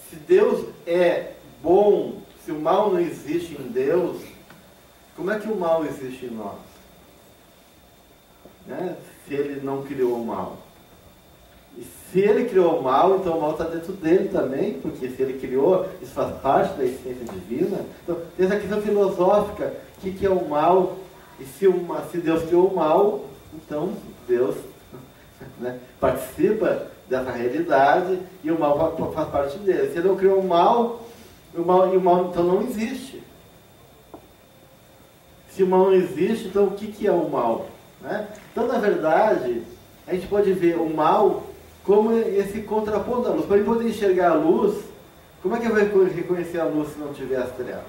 Se Deus é bom, se o mal não existe em Deus, como é que o mal existe em nós? Né? Se Ele não criou o mal. E se Ele criou o mal, então o mal está dentro dele também, porque se Ele criou, isso faz parte da essência divina. Então, tem essa questão filosófica, o que é o mal? E se Deus criou o mal, então Deus, né, participa dessa realidade e o mal faz parte dele. Se ele não criou o mal então não existe. Se o mal não existe, então o que é o mal? Né? Então, na verdade, a gente pode ver o mal como esse contraponto da luz. Para ele poder enxergar a luz, como é que eu vou reconhecer a luz se não tiver as trevas?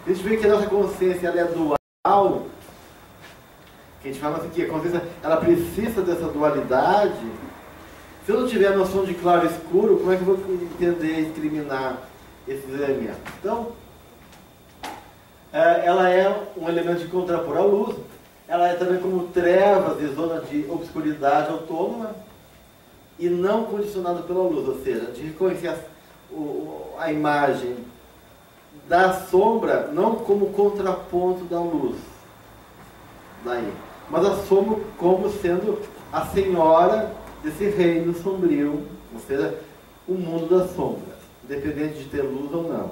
A gente vê que a nossa consciência ela é dual, que a gente fala assim que a consciência ela precisa dessa dualidade. Se eu não tiver a noção de claro e escuro, como é que eu vou entender e discriminar esses elementos? Então, ela é um elemento de contrapor à luz. Ela é também como trevas e zona de obscuridade autônoma e não condicionada pela luz. Ou seja, de reconhecer a imagem da sombra não como contraponto da luz. Daí. Mas a sombra como sendo a senhora desse reino sombrio, ou seja, o mundo das sombras, independente de ter luz ou não.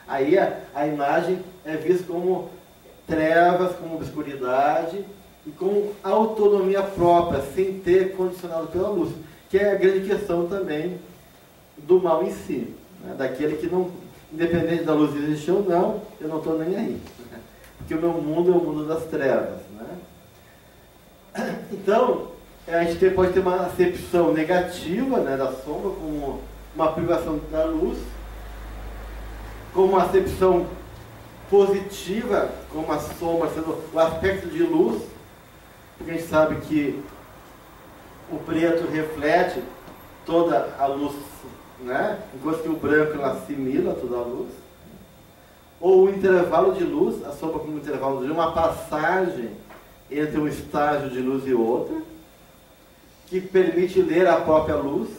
Aí a imagem é vista como trevas, como obscuridade e com autonomia própria, sem ter condicionado pela luz, que é a grande questão também do mal em si, né? Daquele que não, independente da luz existir ou não, eu não estou nem aí, né? Porque o meu mundo é o mundo das trevas, né? Então, a gente pode ter uma acepção negativa, né, da sombra, como uma privação da luz, como uma acepção positiva, como a sombra sendo o aspecto de luz, porque a gente sabe que o preto reflete toda a luz, né, enquanto que o branco assimila toda a luz. Ou o intervalo de luz, a sombra como intervalo de luz, uma passagem entre um estágio de luz e outro, que permite ler a própria luz.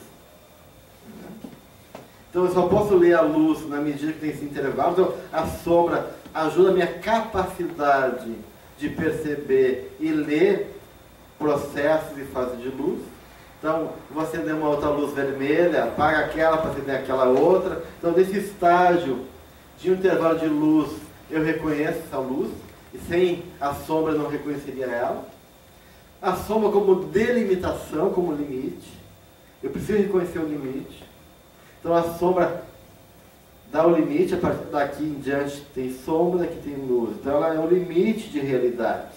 Então eu só posso ler a luz na medida que tem esse intervalo. Então a sombra ajuda a minha capacidade de perceber e ler processos e fases de luz. Então vou acender uma outra luz vermelha, apaga aquela para acender aquela outra. Então nesse estágio de um intervalo de luz eu reconheço essa luz, e sem a sombra eu não reconheceria ela. A sombra como delimitação, como limite. Eu preciso reconhecer o limite. Então a sombra dá o limite, a partir daqui em diante tem sombra, aqui tem luz. Então ela é um limite de realidade.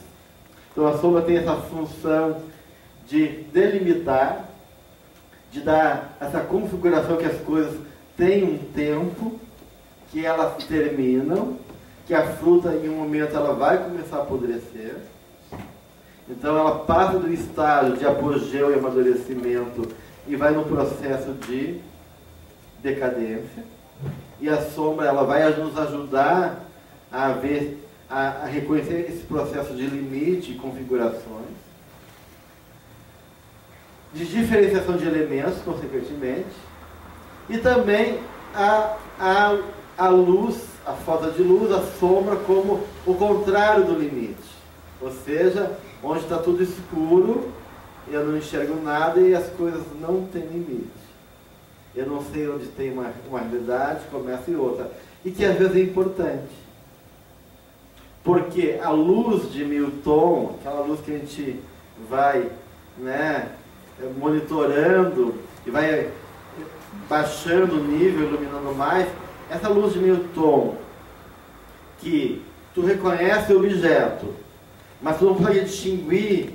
Então a sombra tem essa função de delimitar, de dar essa configuração que as coisas têm um tempo, que elas terminam, que a fruta em um momento ela vai começar a apodrecer. Então ela passa do estágio de apogeu e amadurecimento e vai no processo de decadência. E a sombra ela vai nos ajudar a ver, a reconhecer esse processo de limite e configurações, de diferenciação de elementos, consequentemente, e também a luz, a falta de luz, a sombra como o contrário do limite. Ou seja, onde está tudo escuro, eu não enxergo nada e as coisas não têm limite. Eu não sei onde tem uma realidade, começa e outra. E que às vezes é importante. Porque a luz de Newton, aquela luz que a gente vai, né, monitorando e vai baixando o nível, iluminando mais, essa luz de Newton, que tu reconhece o objeto, mas tu não pode distinguir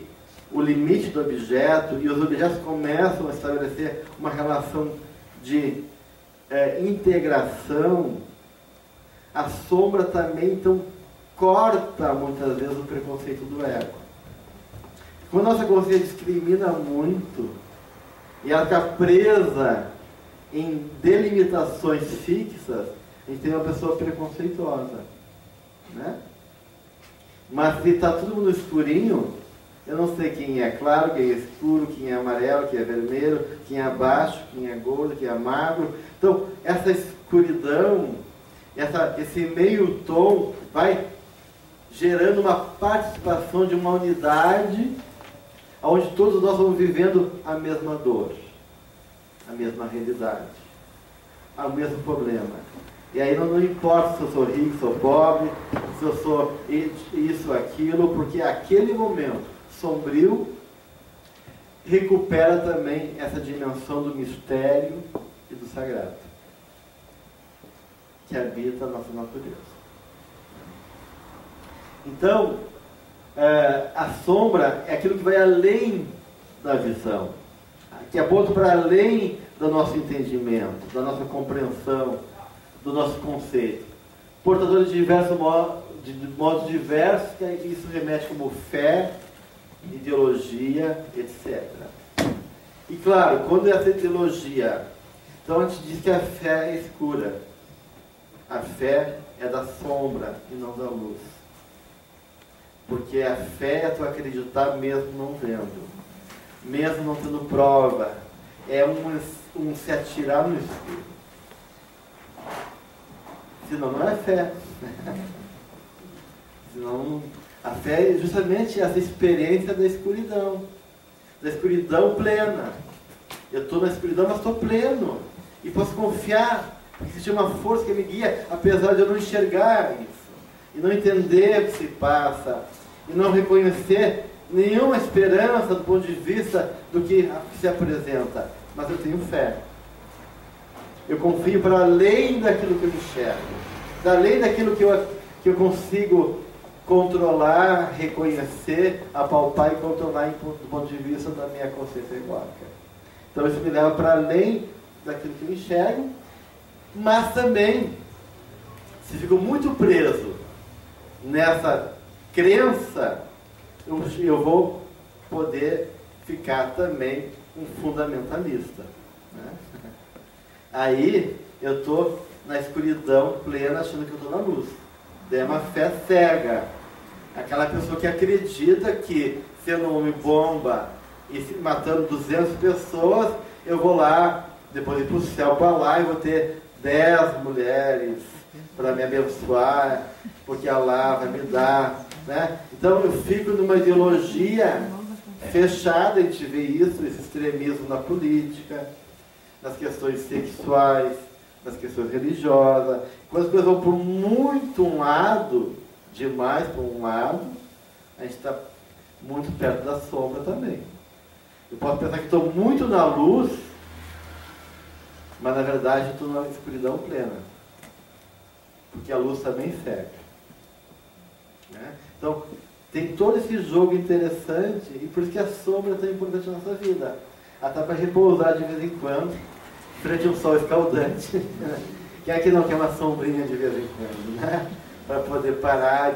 o limite do objeto, e os objetos começam a estabelecer uma relação de integração, a sombra também então corta muitas vezes o preconceito do ego. Quando a nossa consciência discrimina muito e ela fica presa em delimitações fixas, a gente tem uma pessoa preconceituosa, né? Mas se está todo mundo escurinho, eu não sei quem é claro, quem é escuro, quem é amarelo, quem é vermelho, quem é baixo, quem é gordo, quem é magro. Então, essa escuridão, esse meio tom vai gerando uma participação de uma unidade onde todos nós vamos vivendo a mesma dor, a mesma realidade, o mesmo problema. E aí não importa se eu sou rico, se eu sou pobre, se eu sou isso, aquilo, porque aquele momento sombrio recupera também essa dimensão do mistério e do sagrado que habita a nossa natureza. Então, a sombra é aquilo que vai além da visão, que aponta para além do nosso entendimento, da nossa compreensão, do nosso conceito. Portador de modos diversos, que isso remete como fé, ideologia, etc. E claro, quando essa ideologia, então a gente diz que a fé é escura. A fé é da sombra e não da luz. Porque a fé é tu acreditar mesmo não vendo, mesmo não tendo prova. É um se atirar no escuro. Senão não é fé. Senão, a fé é justamente essa experiência da escuridão plena. Eu estou na escuridão, mas estou pleno. E posso confiar, porque existe uma força que me guia, apesar de eu não enxergar isso. E não entender o que se passa. E não reconhecer nenhuma esperança do ponto de vista do que se apresenta. Mas eu tenho fé. Eu confio para além daquilo que eu enxergo, para além daquilo que eu consigo controlar, reconhecer, apalpar e controlar do ponto de vista da minha consciência egóica. Então isso me leva para além daquilo que eu enxergo, mas também, se fico muito preso nessa crença, eu vou poder ficar também um fundamentalista, né? Aí eu estou na escuridão plena, achando que eu estou na luz. Daí é uma fé cega. Aquela pessoa que acredita que, sendo um homem-bomba e matando 200 pessoas, eu vou lá, depois ir para o céu para lá e vou ter 10 mulheres para me abençoar, porque Allah vai me dar, né? Então eu fico numa ideologia fechada, a gente vê isso, esse extremismo na política, nas questões sexuais, nas questões religiosas. Quando as coisas vão por muito um lado, demais por um lado, a gente está muito perto da sombra também. Eu posso pensar que estou muito na luz, mas na verdade estou na escuridão plena. porque a luz também cega. Né? Então, tem todo esse jogo interessante, e por isso que a sombra é tão importante na nossa vida. Até para repousar de vez em quando, frente a um sol escaldante. Quem é que não quer uma sombrinha de vez em quando, né? Para poder parar,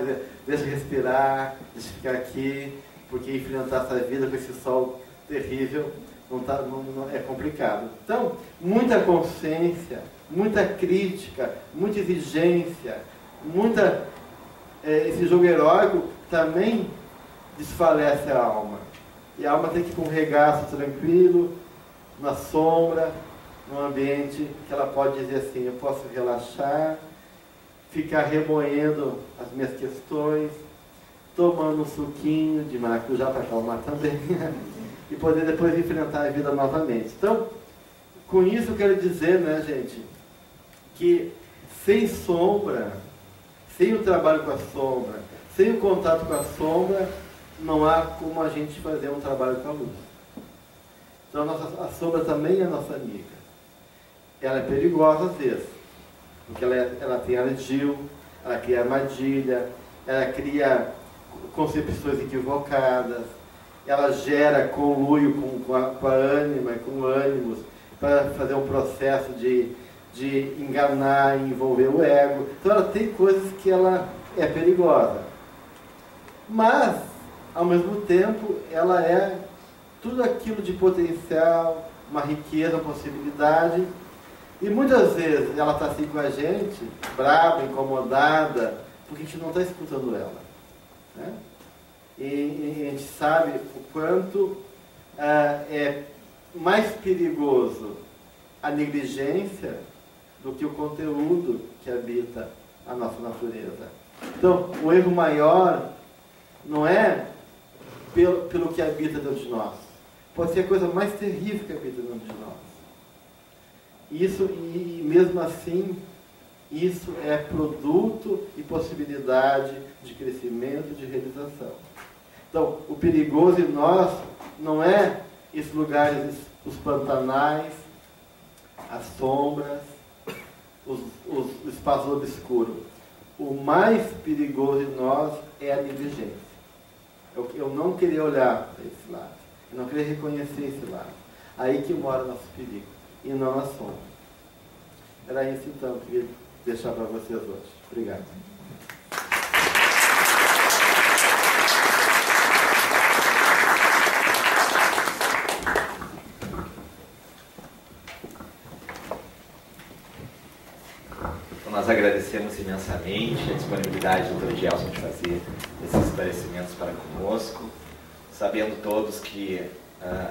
deixa respirar, deixa ficar aqui, porque enfrentar essa vida com esse sol terrível não é complicado. Então, muita consciência, muita crítica, muita exigência, esse jogo heróico também desfalece a alma. E a alma tem que ir com um regaço tranquilo, na sombra, num ambiente que ela pode dizer assim, eu posso relaxar, ficar remoendo as minhas questões, tomando um suquinho de maracujá para acalmar também, e poder depois enfrentar a vida novamente. Então, com isso eu quero dizer, né, gente, que sem sombra, sem o trabalho com a sombra, sem o contato com a sombra, não há como a gente fazer um trabalho com a luz. Então a sombra também é nossa amiga. Ela é perigosa às vezes, porque ela tem ardil, ela cria armadilha, ela cria concepções equivocadas, ela gera conluio com a ânima e com ânimos para fazer um processo de enganar e envolver o ego. Então ela tem coisas que ela é perigosa. Mas, ao mesmo tempo, ela é tudo aquilo de potencial, uma riqueza, uma possibilidade. E muitas vezes ela está assim com a gente, brava, incomodada, porque a gente não está escutando ela. Né? E a gente sabe o quanto é mais perigoso a negligência do que o conteúdo que habita a nossa natureza. Então, o erro maior não é pelo que habita dentro de nós. Pode ser a coisa mais terrível que habita dentro de nós. E mesmo assim, isso é produto e possibilidade de crescimento, de realização. Então, o perigoso em nós não é esses lugares, os pantanais, as sombras, os espaços obscuros. O mais perigoso em nós é a negligência. Eu não queria olhar para esse lado, eu não queria reconhecer esse lado. Aí que mora o nosso perigo, e não na sombra. Era isso então que eu queria deixar para vocês hoje. Obrigado. Nós agradecemos imensamente a disponibilidade do Dr. Gelson de fazer esses esclarecimentos para conosco, sabendo todos que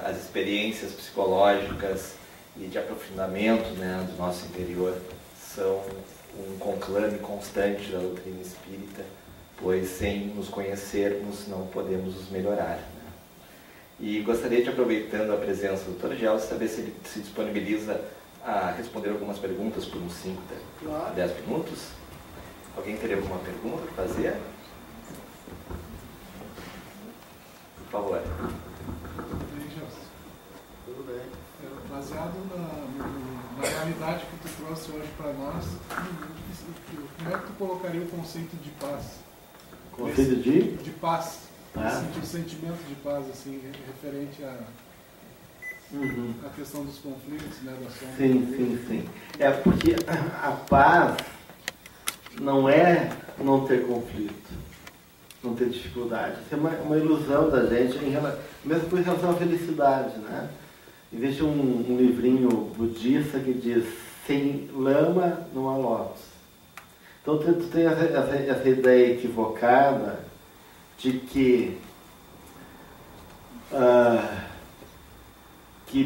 as experiências psicológicas e de aprofundamento, né, do nosso interior são um conclame constante da doutrina espírita, pois sem nos conhecermos não podemos nos melhorar. Né? E gostaria de, aproveitando a presença do Dr. Gelson, saber se ele se disponibiliza a responder algumas perguntas por uns 5 a 10 minutos. Alguém teria alguma pergunta para fazer? Por favor. Tudo bem. Baseado na realidade que tu trouxe hoje para nós, como é que tu colocaria o conceito de paz? Conceito de paz. O sentimento de paz, assim, referente a questão dos conflitos, né, da sombra. Sim. É porque a paz não é não ter conflito, não ter dificuldade. Isso é uma ilusão da gente, mesmo com relação à felicidade, né? Existe um livrinho budista que diz: sem lama não há lótus. Então tu tem essa ideia equivocada de que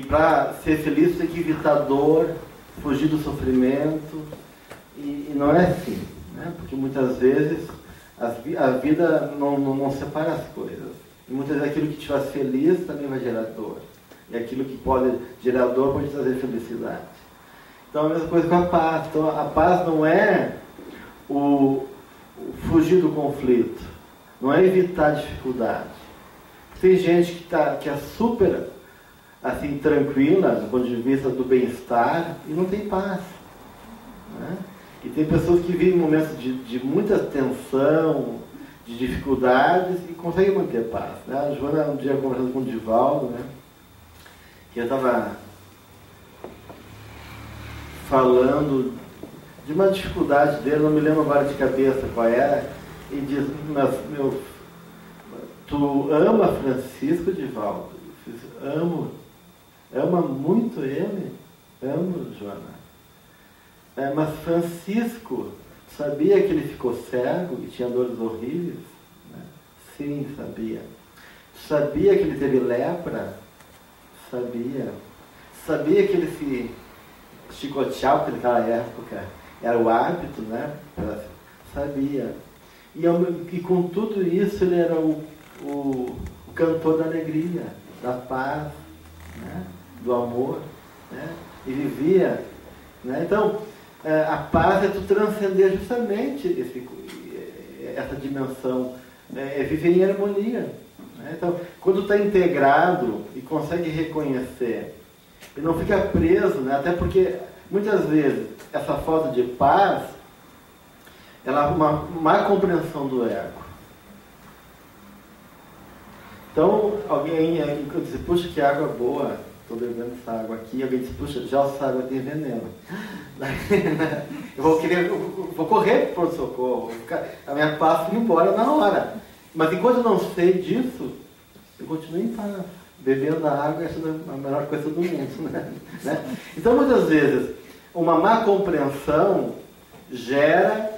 para ser feliz tem que evitar dor, fugir do sofrimento, e não é assim, né? Porque muitas vezes a vida não separa as coisas, e muitas vezes aquilo que te faz feliz também vai gerar dor, e aquilo que pode gerar dor pode trazer felicidade. Então a mesma coisa com a paz. Então a paz não é o fugir do conflito, não é evitar a dificuldade. Tem gente que é super assim, tranquila, do ponto de vista do bem-estar, e não tem paz. Né? E tem pessoas que vivem momentos de muita tensão, de dificuldades e conseguem manter paz. Né? A Joana, um dia conversando com o Divaldo, né? Que eu estava falando de uma dificuldade dele, não me lembro agora de cabeça qual era, e diz, mas tu ama Francisco, Divaldo? Eu fiz, amo. Ama muito ele? Amo, Joana. Mas Francisco, sabia que ele ficou cego e tinha dores horríveis? Né? Sim, sabia. Sabia que ele teve lepra? Sabia. Sabia que ele se chicoteava, porque naquela época era o hábito, né? Sabia. E com tudo isso ele era o cantor da alegria, da paz, né? Do amor, né? E vivia, né? Então, a paz é tu transcender justamente essa dimensão, é viver em harmonia, né? Então, quando está integrado e consegue reconhecer e não fica preso, né? Até porque muitas vezes essa falta de paz ela é uma má compreensão do ego. Então, alguém diz, puxa, que água boa, estou bebendo essa água aqui. Alguém diz, puxa, já essa água tem veneno. Eu vou correr para o pronto-socorro, a minha paz vai embora na hora. Mas enquanto eu não sei disso, eu continuo em paz. Bebendo a água é a melhor coisa do mundo. Né? Então, muitas vezes, uma má compreensão gera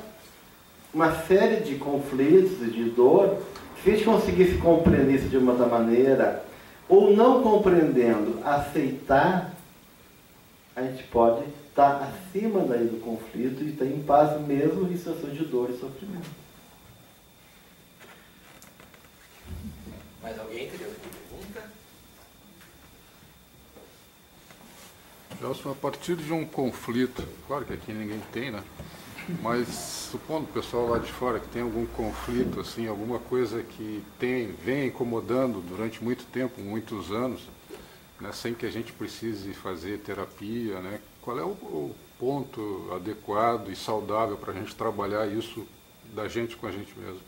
uma série de conflitos e de dor. Se a gente conseguisse compreender isso de uma outra maneira, ou não compreendendo, aceitar, a gente pode estar acima daí do conflito e estar em paz mesmo em situações de dor e sofrimento. Mais alguém teria alguma pergunta? Gelson, a partir de um conflito, claro que aqui ninguém tem, né? Mas supondo o pessoal lá de fora que tem algum conflito, assim, alguma coisa que vem incomodando durante muito tempo, muitos anos, né, sem que a gente precise fazer terapia, né? Qual é o ponto adequado e saudável para a gente trabalhar isso da gente com a gente mesmo?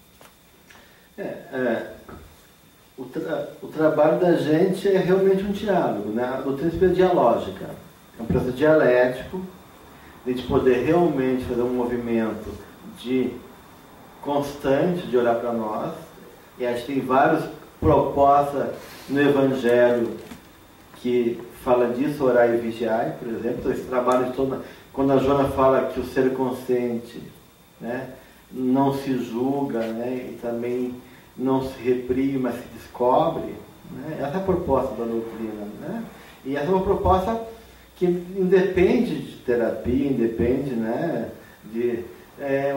O trabalho da gente é realmente um diálogo, né? A doutrina dialógica. É um processo dialético, de a gente poder realmente fazer um movimento constante de olhar para nós. E a gente tem várias propostas no Evangelho que fala disso, orar e vigiar, por exemplo. Então, esse trabalho todo, quando a Joana fala que o ser consciente, né, não se julga, né, e também não se reprime, mas se descobre, né? Essa é a proposta da doutrina, né? E essa é uma proposta que independe de terapia, independe, né,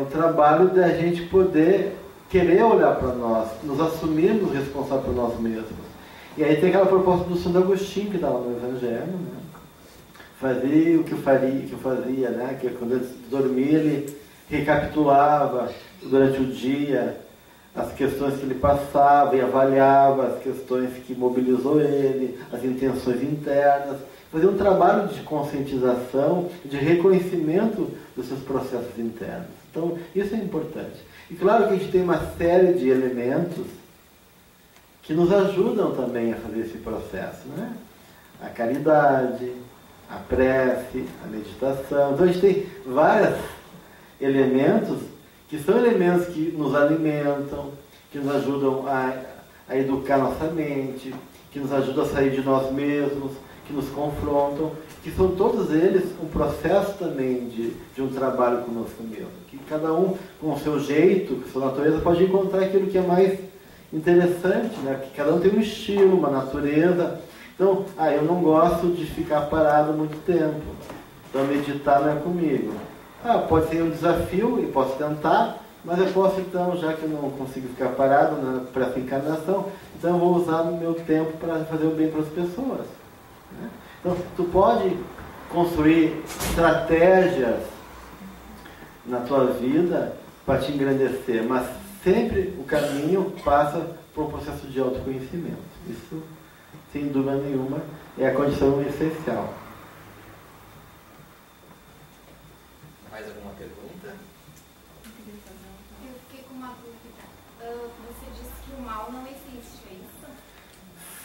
o trabalho da gente poder querer olhar para nós, nos assumirmos responsáveis por nós mesmos. E aí tem aquela proposta do Santo Agostinho que está lá no Evangelho, né? Fazia o que eu fazia, né? Que quando ele dormia, ele recapitulava durante o dia as questões que ele passava e avaliava as questões que mobilizou ele, as intenções internas. Fazer um trabalho de conscientização, de reconhecimento dos seus processos internos. Então, isso é importante. E claro que a gente tem uma série de elementos que nos ajudam também a fazer esse processo, né? A caridade, a prece, a meditação. Então, a gente tem vários elementos que são elementos que nos alimentam, que nos ajudam a educar nossa mente, que nos ajudam a sair de nós mesmos, que nos confrontam, que são todos eles um processo também de um trabalho conosco mesmo. Que cada um, com o seu jeito, com a sua natureza, pode encontrar aquilo que é mais interessante, né? Que cada um tem um estilo, uma natureza. Então, eu não gosto de ficar parado muito tempo. Então, meditar não é comigo. Pode ser um desafio e posso tentar, mas eu posso então, já que eu não consigo ficar parado para essa encarnação, então eu vou usar o meu tempo para fazer o bem para as pessoas. Então, tu pode construir estratégias na tua vida para te engrandecer, mas sempre o caminho passa por um processo de autoconhecimento. Isso, sem dúvida nenhuma, é a condição essencial. Mais Mais alguma pergunta? Eu fiquei com uma dúvida. Você disse que o mal não existe, é isso?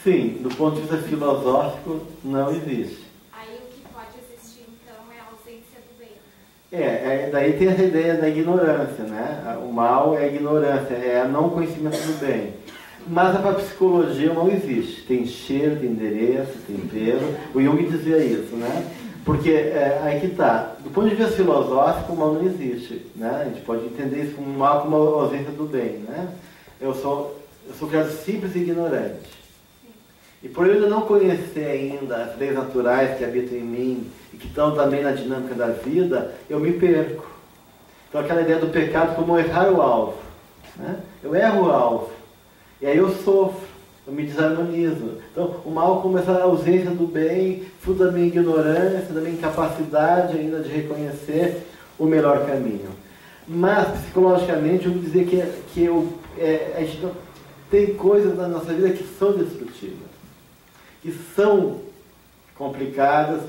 Sim, do ponto de vista filosófico, não existe. Aí o que pode existir, então, é a ausência do bem. Daí tem essa ideia da ignorância, né? O mal é a ignorância, é a não conhecimento do bem. Mas a psicologia não existe. Tem cheiro, tem endereço, tempero. O Jung dizia isso, né? Porque aí que está. Do ponto de vista filosófico, o mal não existe, né? A gente pode entender isso como mal como a ausência do bem, né? Eu sou criado simples e ignorante. E por eu ainda não conhecer ainda as leis naturais que habitam em mim e que estão também na dinâmica da vida, eu me perco. Então aquela ideia do pecado como errar o alvo, né? Eu erro o alvo. E aí eu sofro, eu me desarmonizo. Então o mal como essa ausência do bem, fruto da minha ignorância, da minha incapacidade ainda de reconhecer o melhor caminho. Mas psicologicamente eu vou dizer que a gente não, tem coisas na nossa vida que são destrutivas, que são complicadas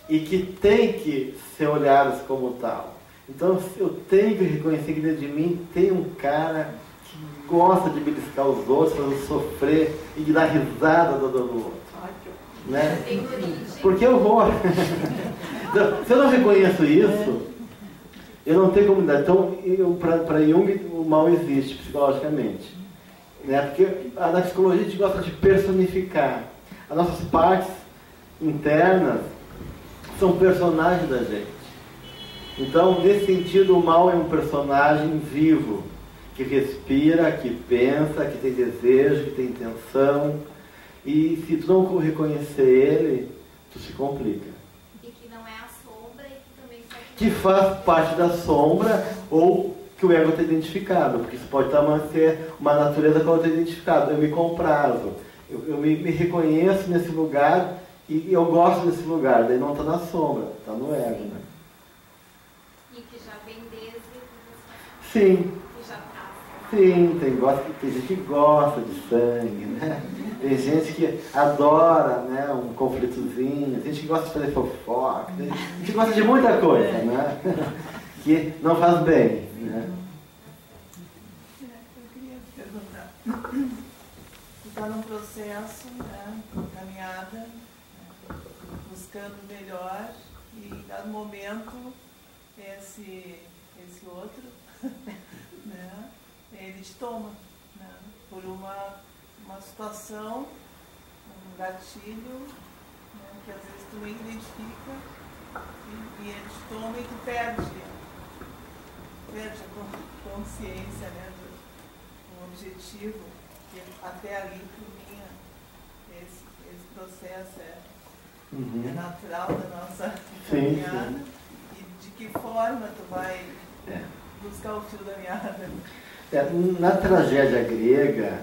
e que têm que ser olhadas como tal. Então eu tenho que reconhecer que dentro de mim tem um cara que gosta de beliscar os outros, fazer sofrer e de dar risada do outro. Né? Porque eu vou. Então, se eu não reconheço isso, eu não tenho como lidar. Então, para Jung, o mal existe psicologicamente. Né? Porque na psicologia a gente gosta de personificar. As nossas partes internas são personagens da gente. Então, nesse sentido, o mal é um personagem vivo, que respira, que pensa, que tem desejo, que tem intenção. E se tu não reconhecer ele, tu se complica. E que não é a sombra e que também só... Que faz parte da sombra ou que o ego está identificado. Porque isso pode ser uma natureza que eu estou identificado. Eu me comprazo. Eu me reconheço nesse lugar e eu gosto desse lugar. Daí não está na sombra, está no ego. Né? E que já vem desde... Sim. Que já está. Sim, tem gente que gosta de sangue, né? Tem gente que adora, né, um conflitozinho, tem gente que gosta de fazer fofoca, tem gente que gosta de muita coisa, né? Que não faz bem. Né? Eu queria perguntar. Você está num processo, né, caminhada, né, buscando melhor e em dado momento esse outro, né, ele te toma, né, por uma situação, um gatilho, né, que às vezes tu nem identifica e ele te toma e tu perde a consciência, né, do objetivo, que até ali tu vinha, esse processo é natural da nossa caminhada. E de que forma tu vai buscar o fio da meada? Na tragédia grega,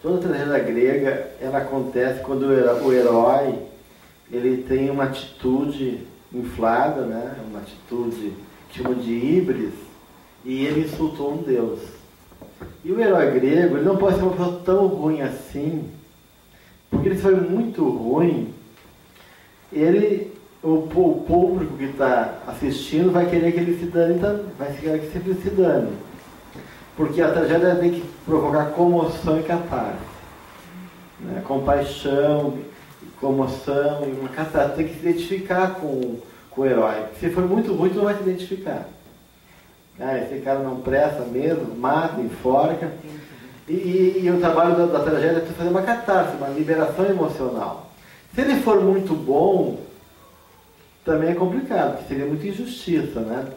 toda tragédia grega, ela acontece quando o herói ele tem uma atitude inflada, né? Uma atitude que chama de híbris, e ele insultou um deus. E o herói grego, ele não pode ser uma pessoa tão ruim assim, porque ele foi muito ruim, o público que está assistindo vai querer que ele se dane, vai querer que sempre se dane. Porque a tragédia tem que provocar comoção e catarse. Né? Compaixão, comoção e uma catarse. Tem que se identificar com o herói. Se for muito ruim, tu não vai se identificar. Esse cara não presta mesmo, mata, enforca. E o trabalho da tragédia é fazer uma catarse, uma liberação emocional. Se ele for muito bom, também é complicado, porque seria muita injustiça, né?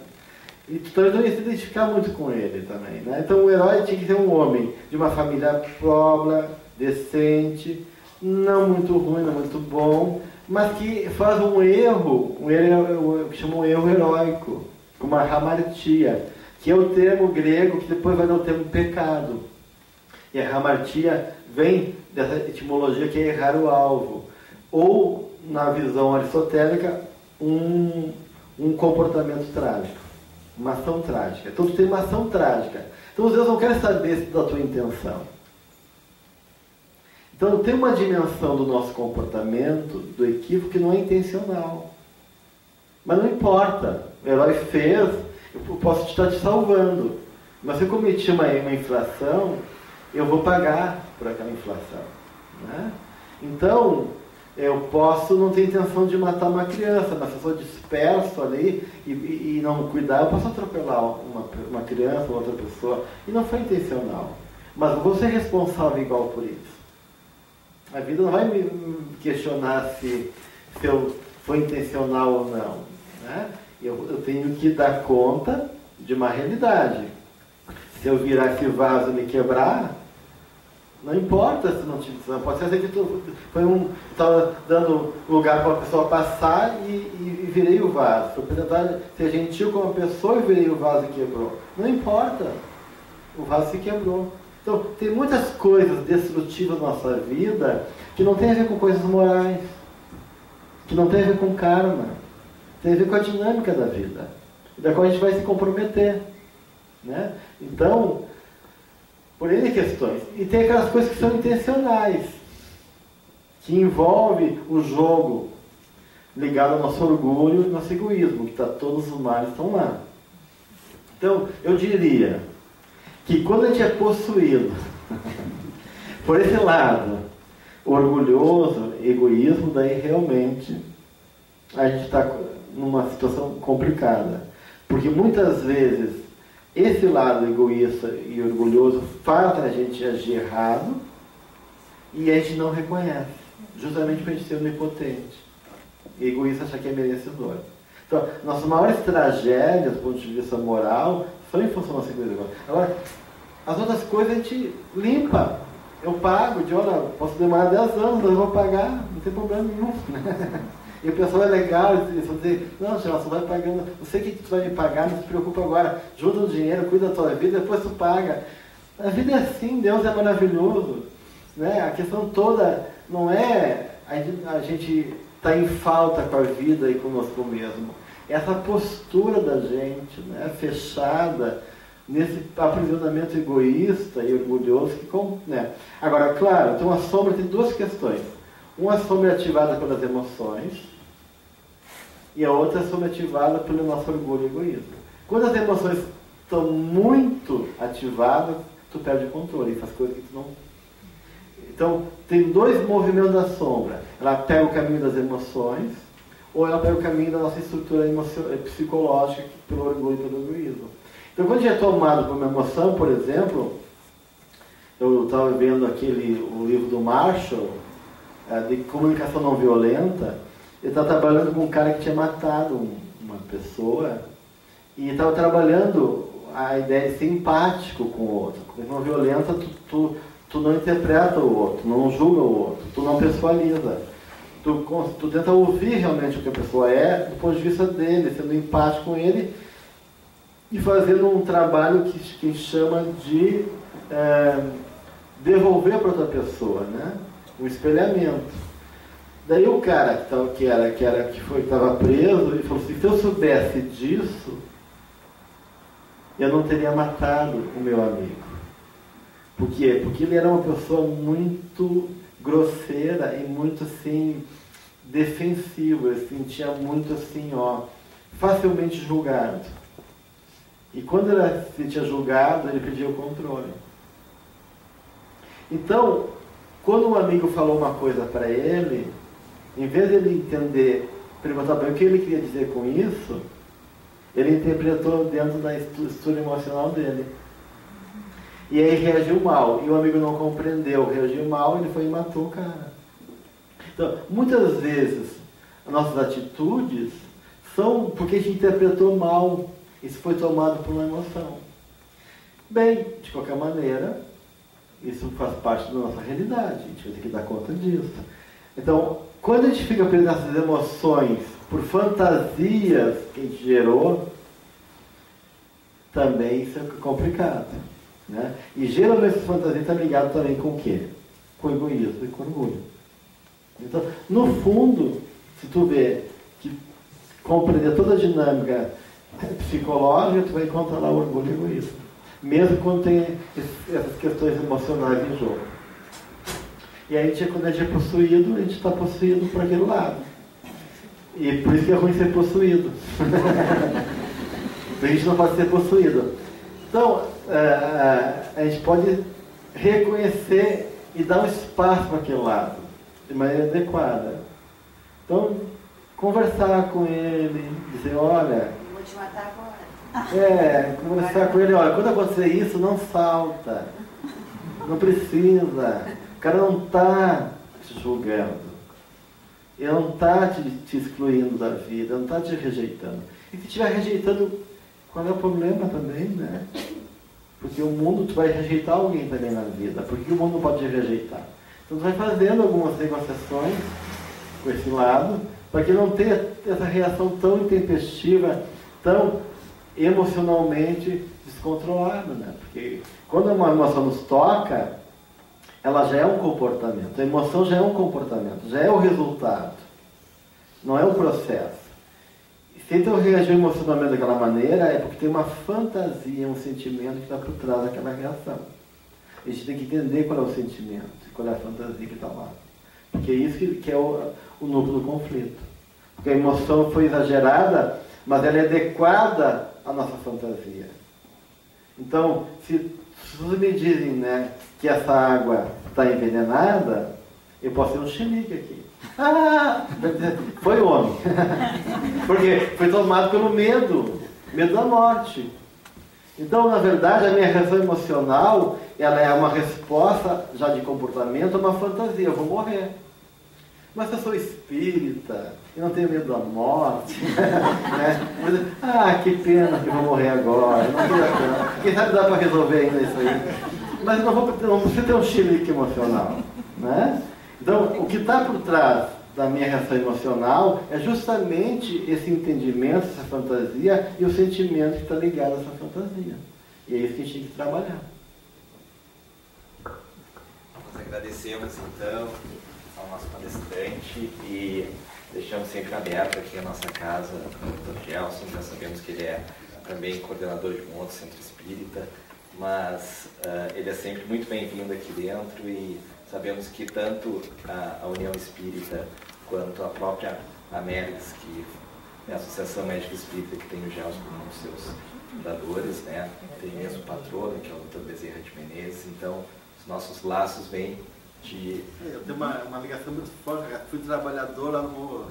E tu também não ia se identificar muito com ele também, né? Então o herói tinha que ser um homem de uma família pobre, decente, não muito ruim, não muito bom, mas que faz um erro que chama um erro heróico, como a hamartia, que é o termo grego que depois vai dar o termo pecado. E a hamartia vem dessa etimologia que é errar o alvo. Ou, na visão aristotélica, um comportamento trágico. Uma ação trágica. Então tu tem uma ação trágica. Então Deus não quer saber da tua intenção. Então tem uma dimensão do nosso comportamento, do equívoco, que não é intencional. Mas não importa. o herói fez, eu posso estar te salvando. Mas se eu cometi uma infração, eu vou pagar por aquela inflação. Né? Então, eu posso não ter intenção de matar uma criança, mas se eu sou disperso ali e não cuidar, eu posso atropelar uma criança ou outra pessoa. E não foi intencional. Mas eu vou ser responsável igual por isso. A vida não vai me questionar se foi intencional ou não. Né? Eu tenho que dar conta de uma realidade. Se eu virar esse vaso e me quebrar, não importa se não tive. Pode ser que estava dando lugar para a pessoa passar e virei o vaso. Se eu tentar ser gentil com uma pessoa e virei o vaso e quebrou. Não importa. O vaso se quebrou. Então, tem muitas coisas destrutivas na nossa vida que não tem a ver com coisas morais, que não tem a ver com karma, tem a ver com a dinâmica da vida, da qual a gente vai se comprometer. Né? Então, por N questões. E tem aquelas coisas que são intencionais, que envolve o jogo ligado ao nosso orgulho e nosso egoísmo, que todos os males estão lá. Então, eu diria que quando a gente é possuído por esse lado, orgulhoso, egoísmo, daí realmente a gente está numa situação complicada. Porque muitas vezes esse lado egoísta e orgulhoso faz a gente agir errado e a gente não reconhece, justamente para a gente ser onipotente. E egoísta achar que é merecedor. Então, nossas maiores tragédias do ponto de vista moral só em função da segurança. Agora, as outras coisas a gente limpa. Eu pago, posso demorar 10 anos, mas eu vou pagar, não tem problema nenhum. E o pessoal é legal, eles vão dizer, não, Geraldo, você vai pagando, eu sei que tu vai me pagar, não se preocupa agora, junta o dinheiro, cuida da tua vida, depois tu paga. A vida é assim, Deus é maravilhoso. Né? A questão toda não é a gente estar em falta com a vida e conosco mesmo. Essa postura da gente, né, fechada, nesse aprisionamento egoísta e orgulhoso. Né? Agora, claro, então a sombra tem duas questões. Uma sombra é ativada pelas emoções e a outra sombra é ativada pelo nosso orgulho e egoísmo. Quando as emoções estão muito ativadas, tu perde o controle e faz coisas que tu não... Então, tem dois movimentos da sombra. Ela pega o caminho das emoções ou ela pega o caminho da nossa estrutura psicológica pelo orgulho e pelo egoísmo. Então, quando a gente é tomado por uma emoção, por exemplo, eu estava vendo o livro do Marshall, de comunicação não violenta. Ele estava trabalhando com um cara que tinha matado uma pessoa e estava trabalhando a ideia de ser empático com o outro. Comunicação não violenta, tu não interpreta o outro, não julga o outro, tu não pessoaliza. Tu tenta ouvir realmente o que a pessoa é, do ponto de vista dele, sendo empático com ele e fazendo um trabalho que chama de devolver para outra pessoa, né? O espelhamento. Daí o cara que estava preso, ele falou assim, se eu soubesse disso, eu não teria matado o meu amigo. Por quê? Porque ele era uma pessoa muito grosseira e muito assim, defensiva, ele se sentia muito assim, facilmente julgado. E quando ele se sentia julgado, ele pedia o controle. Então, quando um amigo falou uma coisa para ele, em vez de ele entender, perguntar bem o que ele queria dizer com isso, ele interpretou dentro da estrutura emocional dele. E aí reagiu mal. E o amigo não compreendeu, reagiu mal, ele foi e matou o cara. Então, muitas vezes, as nossas atitudes são porque a gente interpretou mal. Isso foi tomado por uma emoção. Bem, de qualquer maneira, isso faz parte da nossa realidade, a gente vai ter que dar conta disso. Então, quando a gente fica preso nessas emoções por fantasias que a gente gerou, também isso é complicado. Né? E geralmente essa fantasia está ligada também com o quê? Com o egoísmo e com o orgulho. Então, no fundo, se tu vê que compreender toda a dinâmica psicológica, tu vai encontrar lá o orgulho e o egoísmo. Mesmo quando tem essas questões emocionais em jogo. E aí, quando a gente é possuído, a gente está possuído por aquele lado. E por isso que é ruim ser possuído. A gente não pode ser possuído. Então, a gente pode reconhecer e dar um espaço para aquele lado, de maneira adequada. Então, conversar com ele, dizer, olha... Vou te matar agora. Conversar com ele, olha, quando acontecer isso, não salta. Não precisa. O cara não está te julgando. Ele não está te excluindo da vida, não está te rejeitando. E se estiver rejeitando, qual é o problema também, né? Porque o mundo, tu vai rejeitar alguém também na vida. Por que o mundo não pode te rejeitar? Então tu vai fazendo algumas negociações com esse lado, para que não tenha essa reação tão intempestiva, tão emocionalmente descontrolada, né? Porque quando uma emoção nos toca, ela já é um comportamento. A emoção já é um comportamento, já é o resultado. Não é o processo. Se então reagir emocionalmente daquela maneira, é porque tem uma fantasia, um sentimento que está por trás daquela reação. A gente tem que entender qual é o sentimento, qual é a fantasia que está lá. Porque é isso que é o núcleo do conflito. Porque a emoção foi exagerada, mas ela é adequada à nossa fantasia. Então, se vocês me dizem, né, que essa água está envenenada, eu posso ter um chilique aqui. Foi homem. Porque foi tomado pelo medo da morte. Então, na verdade, a minha reação emocional, ela é uma resposta já de comportamento a uma fantasia. Eu vou morrer. Mas eu sou espírita, eu não tenho medo da morte. Né? Mas, que pena que eu vou morrer agora. Quem sabe dá para resolver ainda isso aí. Mas não precisa ter um chilique emocional. Né? Então, o que está por trás da minha reação emocional é justamente esse entendimento, essa fantasia e o sentimento que está ligado a essa fantasia. E é isso que a gente tem que trabalhar. Nós agradecemos, então, ao nosso palestrante e deixamos sempre aberto aqui a nossa casa, o Dr. Gelson. Já sabemos que ele é também coordenador de um outro centro espírita, mas ele é sempre muito bem-vindo aqui dentro e sabemos que tanto a União Espírita quanto a própria América, que é a Associação Médica Espírita, que tem o Gelson como um dos seus fundadores, né? Tem mesmo o patrono, que é o Dr. Bezerra de Menezes. Então, os nossos laços vêm de... Eu tenho uma ligação muito forte. Fui trabalhador lá no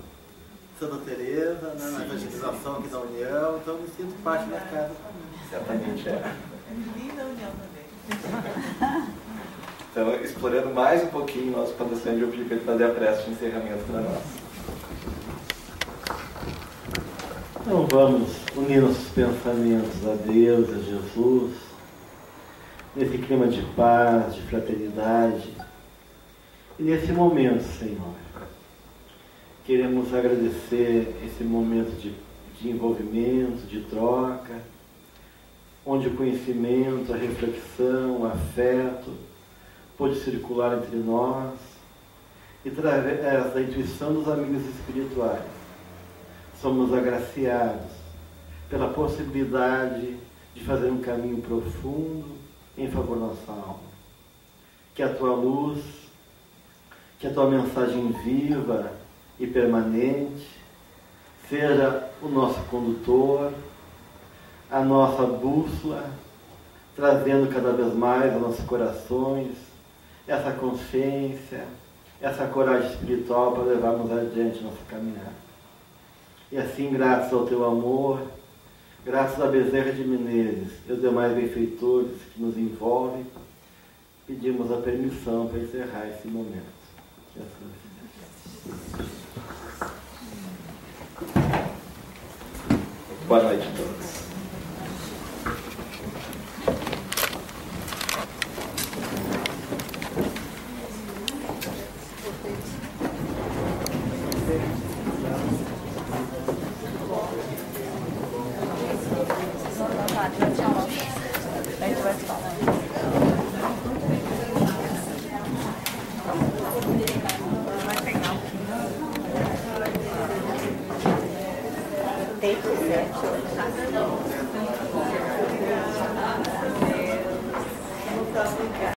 Santa Teresa, né, na evangelização aqui da União, então me sinto parte da casa também. Certamente é. E da União também. Então, explorando mais um pouquinho nosso palestrante, eu pedi para ele fazer a prece de encerramento para nós. Então vamos unir nossos pensamentos a Deus, a Jesus, nesse clima de paz, de fraternidade. E nesse momento, Senhor, queremos agradecer esse momento de envolvimento, de troca, onde o conhecimento, a reflexão, o afeto pôde circular entre nós e através da intuição dos amigos espirituais. Somos agraciados pela possibilidade de fazer um caminho profundo em favor da nossa alma. Que a tua luz, que a tua mensagem viva e permanente seja o nosso condutor, a nossa bússola, trazendo cada vez mais aos nossos corações essa consciência, essa coragem espiritual para levarmos adiante nossa caminhada. E assim, graças ao teu amor, graças a Bezerra de Menezes e os demais benfeitores que nos envolvem, pedimos a permissão para encerrar esse momento. Que assim seja. Boa noite a todos.